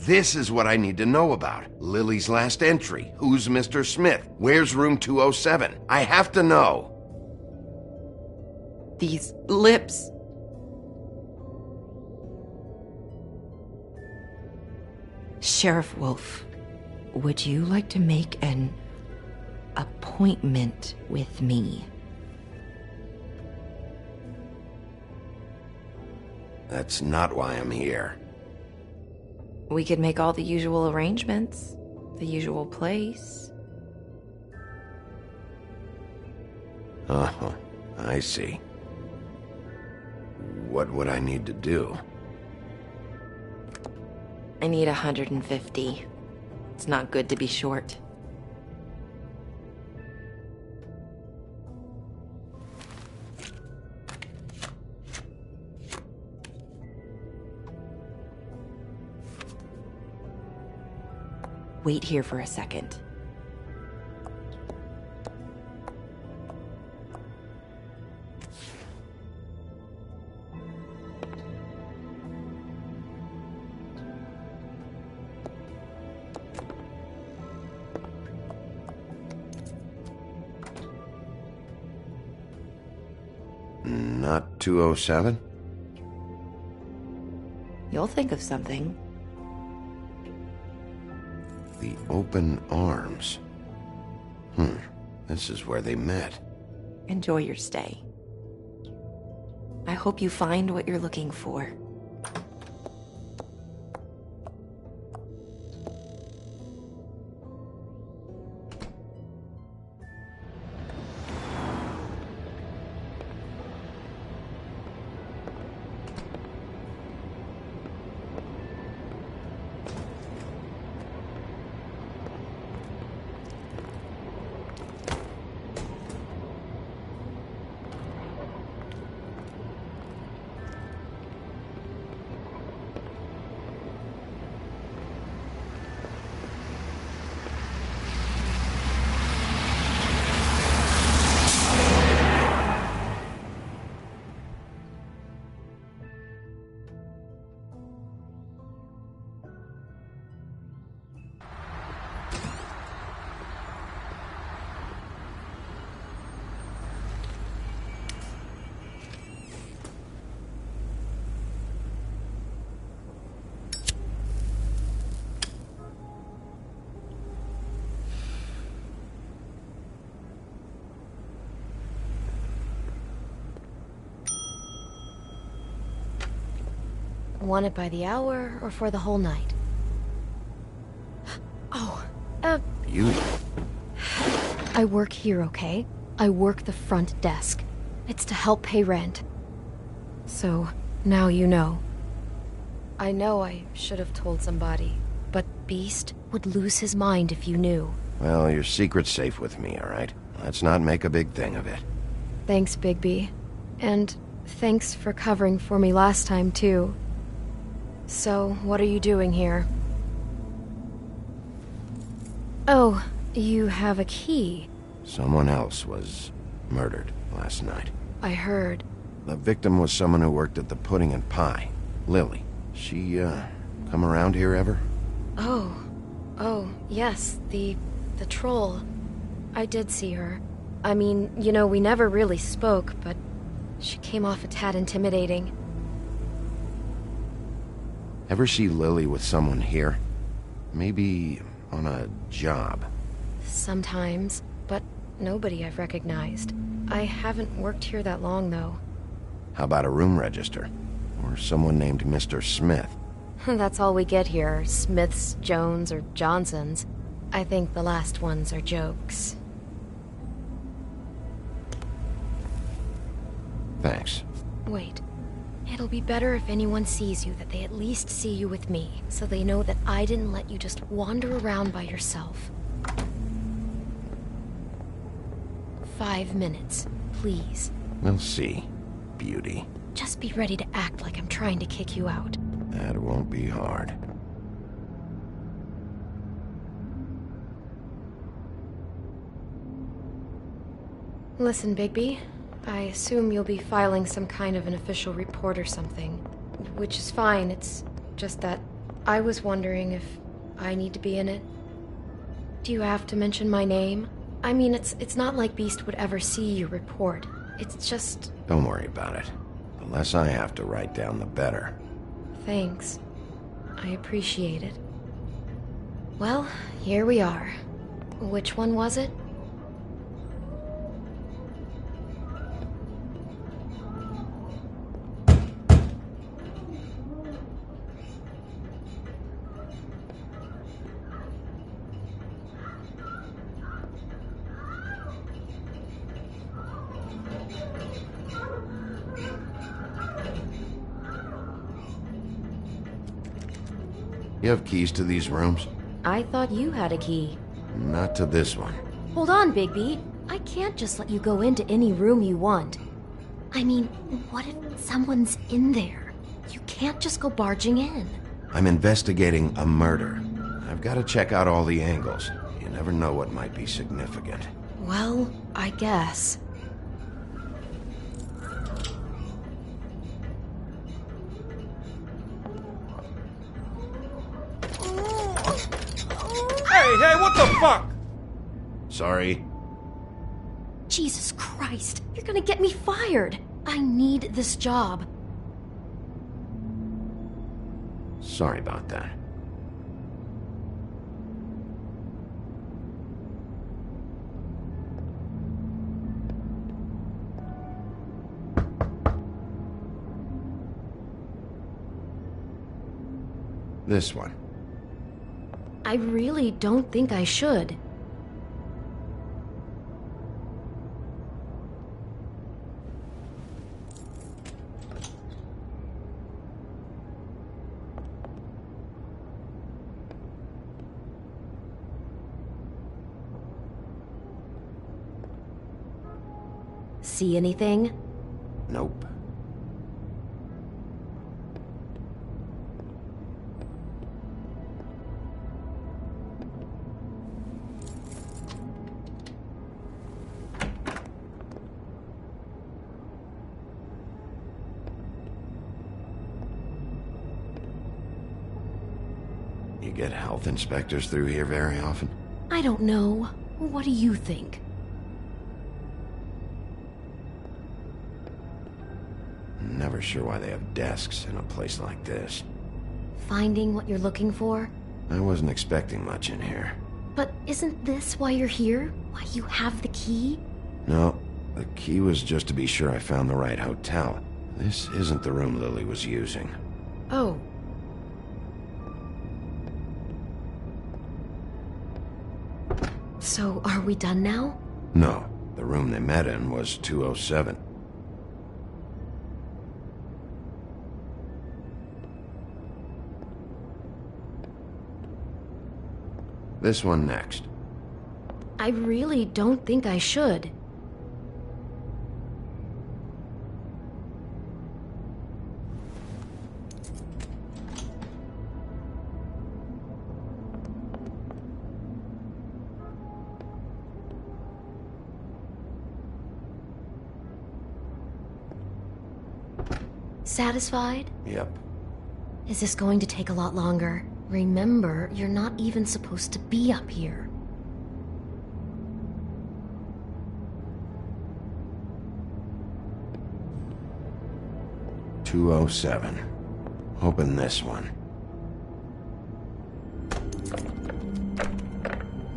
This is what I need to know about. Lily's last entry. Who's Mr. Smith? Where's room 207? I have to know. These lips. Sheriff Wolf, would you like to make an appointment with me? That's not why I'm here. We could make all the usual arrangements. The usual place. Oh, I see. What would I need to do? I need 150. It's not good to be short. Wait here for a second. Not 207? You'll think of something. The open arms. This is where they met. Enjoy your stay. I hope you find what you're looking for. Want it by the hour or for the whole night? Oh, Beauty. I work here, okay? I work the front desk. It's to help pay rent. So, now you know. I know I should have told somebody, but Beast would lose his mind if you knew. Well, your secret's safe with me, all right? Let's not make a big thing of it. Thanks, Bigby. And thanks for covering for me last time, too. So, what are you doing here? Oh, you have a key. Someone else was murdered last night. I heard. The victim was someone who worked at the Pudding and Pie. Lily. She, come around here ever? Oh, yes, the troll. I did see her. I mean, you know, we never really spoke, but she came off a tad intimidating. Ever see Lily with someone here? Maybe on a job. Sometimes, but nobody I've recognized. I haven't worked here that long, though. How about a room register? Or someone named Mr. Smith? That's all we get here, Smiths, Jones, or Johnsons. I think the last ones are jokes. Thanks. Wait. It'll be better if anyone sees you that they at least see you with me, so they know that I didn't let you just wander around by yourself. 5 minutes, please. We'll see, beauty. Just be ready to act like I'm trying to kick you out. That won't be hard. Listen, Bigby. I assume you'll be filing some kind of an official report or something. Which is fine, it's just that I was wondering if I need to be in it. Do you have to mention my name? I mean, it's not like Beast would ever see your report. It's just... Don't worry about it. The less I have to write down, the better. Thanks. I appreciate it. Well, here we are. Which one was it? You have keys to these rooms? I thought you had a key. Not to this one. Hold on, Bigby. I can't just let you go into any room you want. I mean, what if someone's in there? You can't just go barging in. I'm investigating a murder. I've got to check out all the angles. You never know what might be significant. Well, I guess. Hey, what the fuck? Sorry. Jesus Christ, you're gonna get me fired. I need this job. Sorry about that. This one. I really don't think I should. See anything? Nope. You get health inspectors through here very often? I don't know. What do you think? I'm never sure why they have desks in a place like this. Finding what you're looking for? I wasn't expecting much in here. But isn't this why you're here? Why you have the key? No, the key was just to be sure I found the right hotel. This isn't the room Lily was using. Oh. So, are we done now? No, the room they met in was 207. This one next. I really don't think I should. Satisfied? Yep. Is this going to take a lot longer? Remember, you're not even supposed to be up here. .207. Open this one.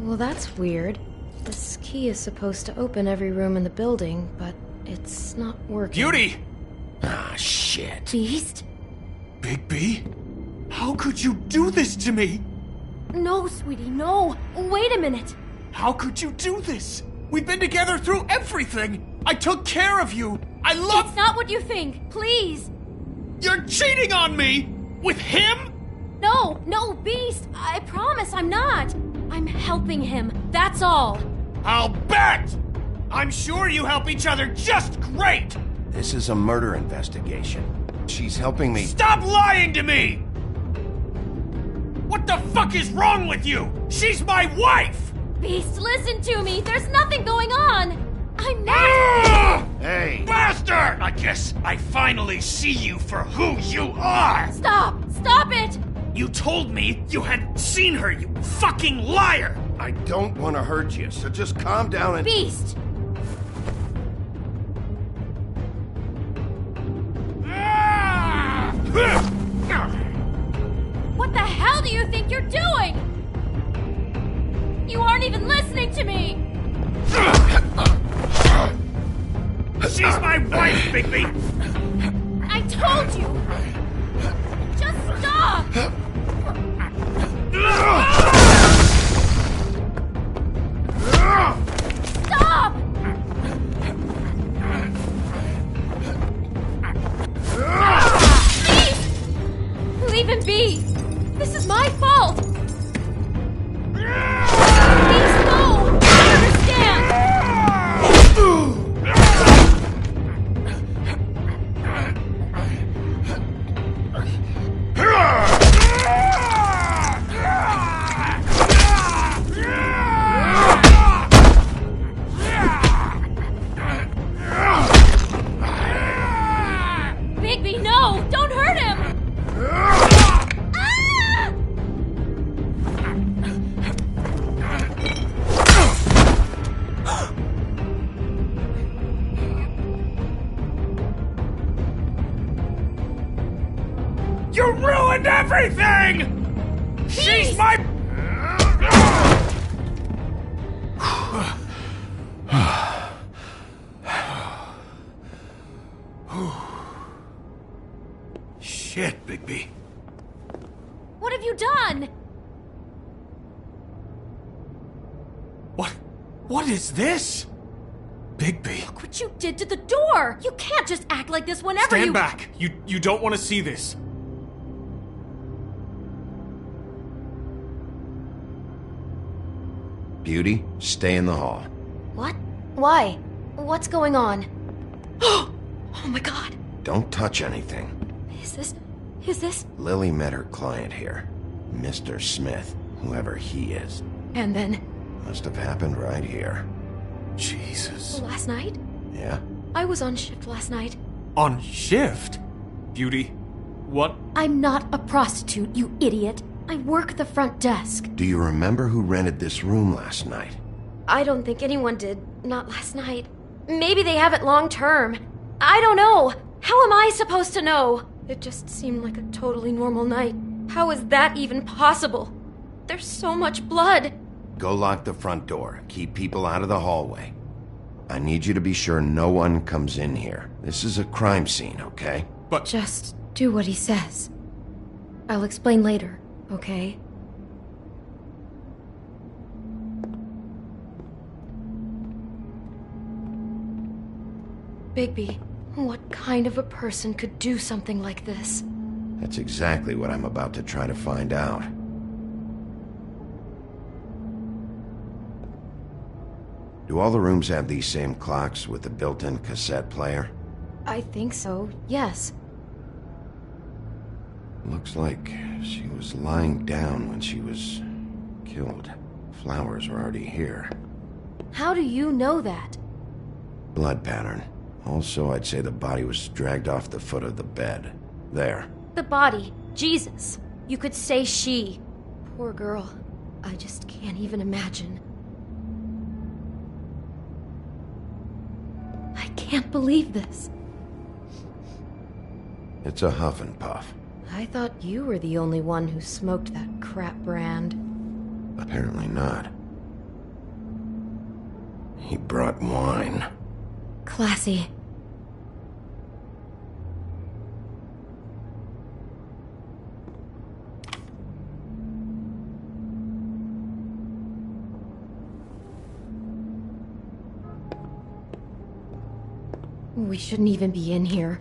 Well, that's weird. This key is supposed to open every room in the building, but it's not working. Beauty! Ah, shit. Beast? Bigby? How could you do this to me? No, sweetie, no. Wait a minute. How could you do this? We've been together through everything. I took care of you. I love... It's not what you think. Please. You're cheating on me! With him? No, no, Beast. I promise I'm not. I'm helping him. That's all. I'll bet! I'm sure you help each other just great! This is a murder investigation. She's helping me... Stop lying to me! What the fuck is wrong with you? She's my wife! Beast, listen to me. There's nothing going on. I'm not... Hey! Bastard! I guess I finally see you for who you are! Stop! Stop it! You told me you had seen her, you fucking liar! I don't want to hurt you, so just calm down and... Beast! What the hell do you think you're doing? You aren't even listening to me! She's my wife, Bigby! I told you! Just stop! Stop! Please! Leave him be! This is my fault! Please, no! I understand! Bigby, no! Don't hurt him! Ah! ruined everything! She's my... Shit, Bigby. What have you done? What is this? Bigby. Look what you did to the door! You can't just act like this whenever Stand back. You don't want to see this. Beauty, stay in the hall. What? Why? What's going on? Oh my god. Don't touch anything. Is this? Lily met her client here. Mr. Smith, whoever he is. And then? Must have happened right here. Jesus. Last night? Yeah? I was on shift last night. On shift? Beauty, what? I'm not a prostitute, you idiot. I work the front desk. Do you remember who rented this room last night? I don't think anyone did. Not last night. Maybe they have it long term. I don't know. How am I supposed to know? It just seemed like a totally normal night. How is that even possible? There's so much blood. Go lock the front door. Keep people out of the hallway. I need you to be sure no one comes in here. This is a crime scene, okay? But... Just do what he says. I'll explain later, okay? Bigby, what kind of a person could do something like this? That's exactly what I'm about to try to find out. Do all the rooms have these same clocks with the built-in cassette player? I think so, yes. Looks like she was lying down when she was killed. Flowers were already here. How do you know that? Blood pattern. Also, I'd say the body was dragged off the foot of the bed. There. The body. Jesus. You could say she. Poor girl. I just can't even imagine. I can't believe this. It's a huff and puff. I thought you were the only one who smoked that crap brand. Apparently not. He brought wine. Classy. We shouldn't even be in here.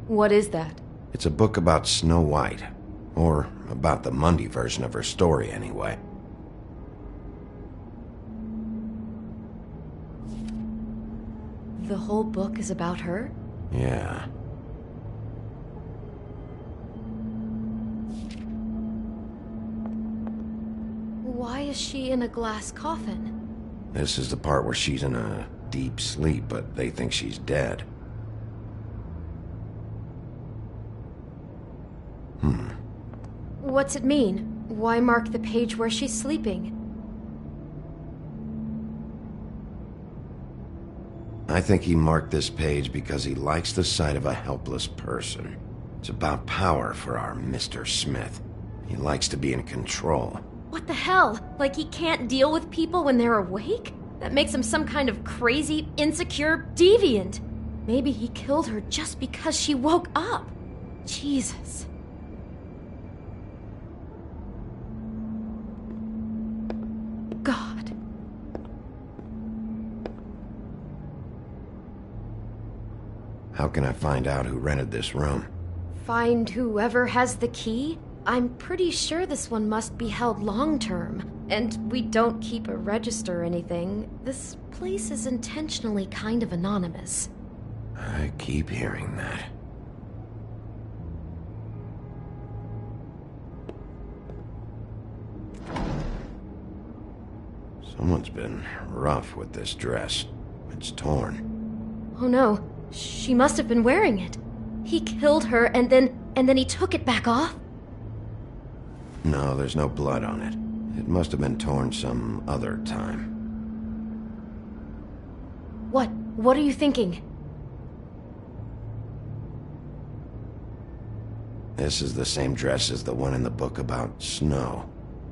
What is that? It's a book about Snow White. Or about the Mundy version of her story, anyway. The whole book is about her? Yeah. Why is she in a glass coffin? This is the part where she's in a deep sleep, but they think she's dead. What's it mean? Why mark the page where she's sleeping? I think he marked this page because he likes the sight of a helpless person. It's about power for our Mr. Smith. He likes to be in control. What the hell? Like he can't deal with people when they're awake? That makes him some kind of crazy, insecure deviant. Maybe he killed her just because she woke up. Jesus. God. How can I find out who rented this room? Find whoever has the key? I'm pretty sure this one must be held long-term. And we don't keep a register or anything. This place is intentionally kind of anonymous. I keep hearing that. Someone's been rough with this dress. It's torn. Oh no, she must have been wearing it. He killed her and then he took it back off? No, there's no blood on it. It must have been torn some other time. What are you thinking? This is the same dress as the one in the book about snow.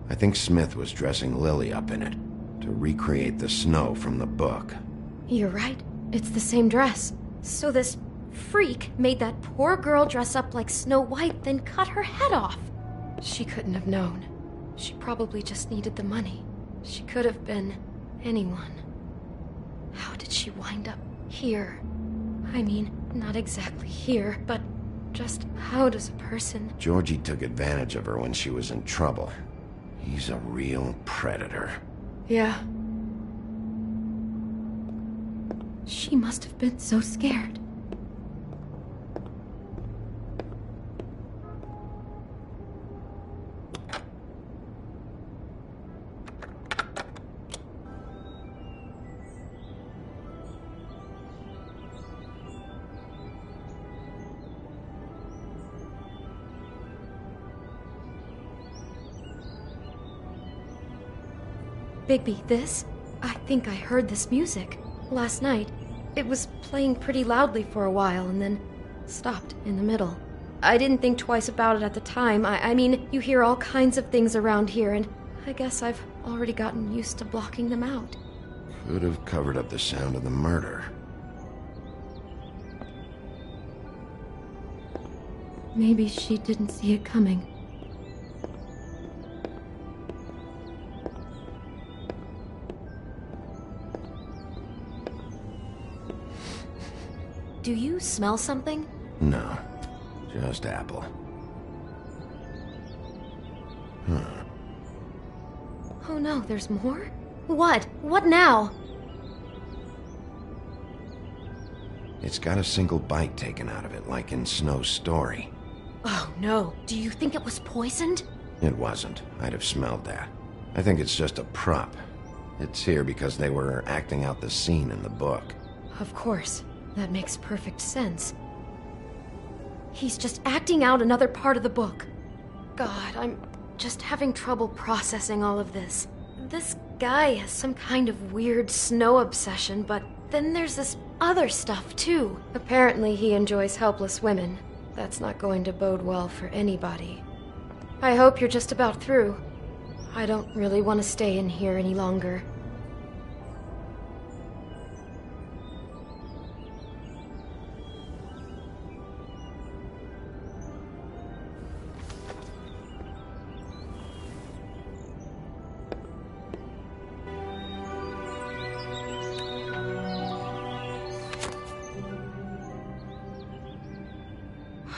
I think Smith was dressing Lily up in it, to recreate the snow from the book. You're right. It's the same dress. So this freak made that poor girl dress up like Snow White, then cut her head off. She couldn't have known. She probably just needed the money. She could have been anyone. How did she wind up here? I mean, not exactly here, but just how does a person... Georgie took advantage of her when she was in trouble. He's a real predator. Yeah. She must have been so scared. Bigby, this? I think I heard this music. Last night. It was playing pretty loudly for a while and then stopped in the middle. I didn't think twice about it at the time. I mean, you hear all kinds of things around here, and I guess I've already gotten used to blocking them out. Could have covered up the sound of the murder. Maybe she didn't see it coming. Do you smell something? No, just apple. Huh. Oh no, there's more? What? What now? It's got a single bite taken out of it, like in Snow's story. Oh no, do you think it was poisoned? It wasn't. I'd have smelled that. I think it's just a prop. It's here because they were acting out the scene in the book. Of course. That makes perfect sense. He's just acting out another part of the book. God, I'm just having trouble processing all of this. This guy has some kind of weird snow obsession, but then there's this other stuff too. Apparently he enjoys helpless women. That's not going to bode well for anybody. I hope you're just about through. I don't really want to stay in here any longer.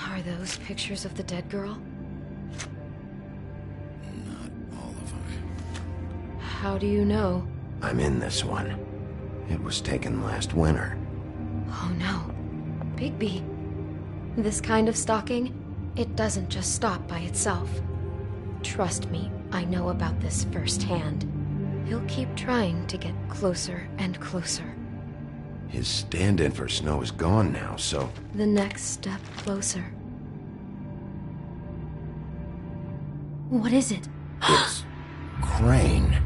Are those pictures of the dead girl? Not all of them. How do you know? I'm in this one. It was taken last winter. Oh no. Bigby. This kind of stalking, it doesn't just stop by itself. Trust me, I know about this firsthand. He'll keep trying to get closer and closer. His stand-in for Snow is gone now, so... The next step closer. What is it? It's... Crane.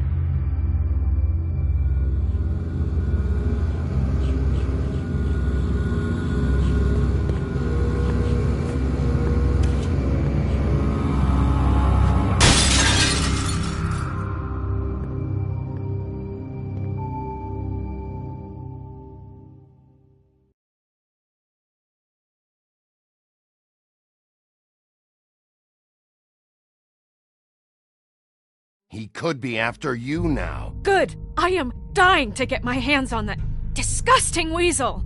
He could be after you now. Good! I am dying to get my hands on that disgusting weasel!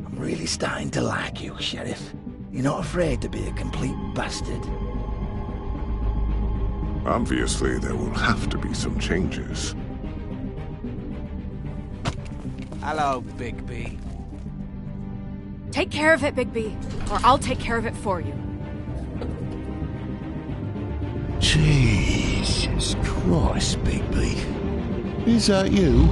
I'm really starting to like you, Sheriff. You're not afraid to be a complete bastard. Obviously, there will have to be some changes. Hello, Bigby. Take care of it, Bigby, or I'll take care of it for you. Jesus Christ, Bigby. Is that you?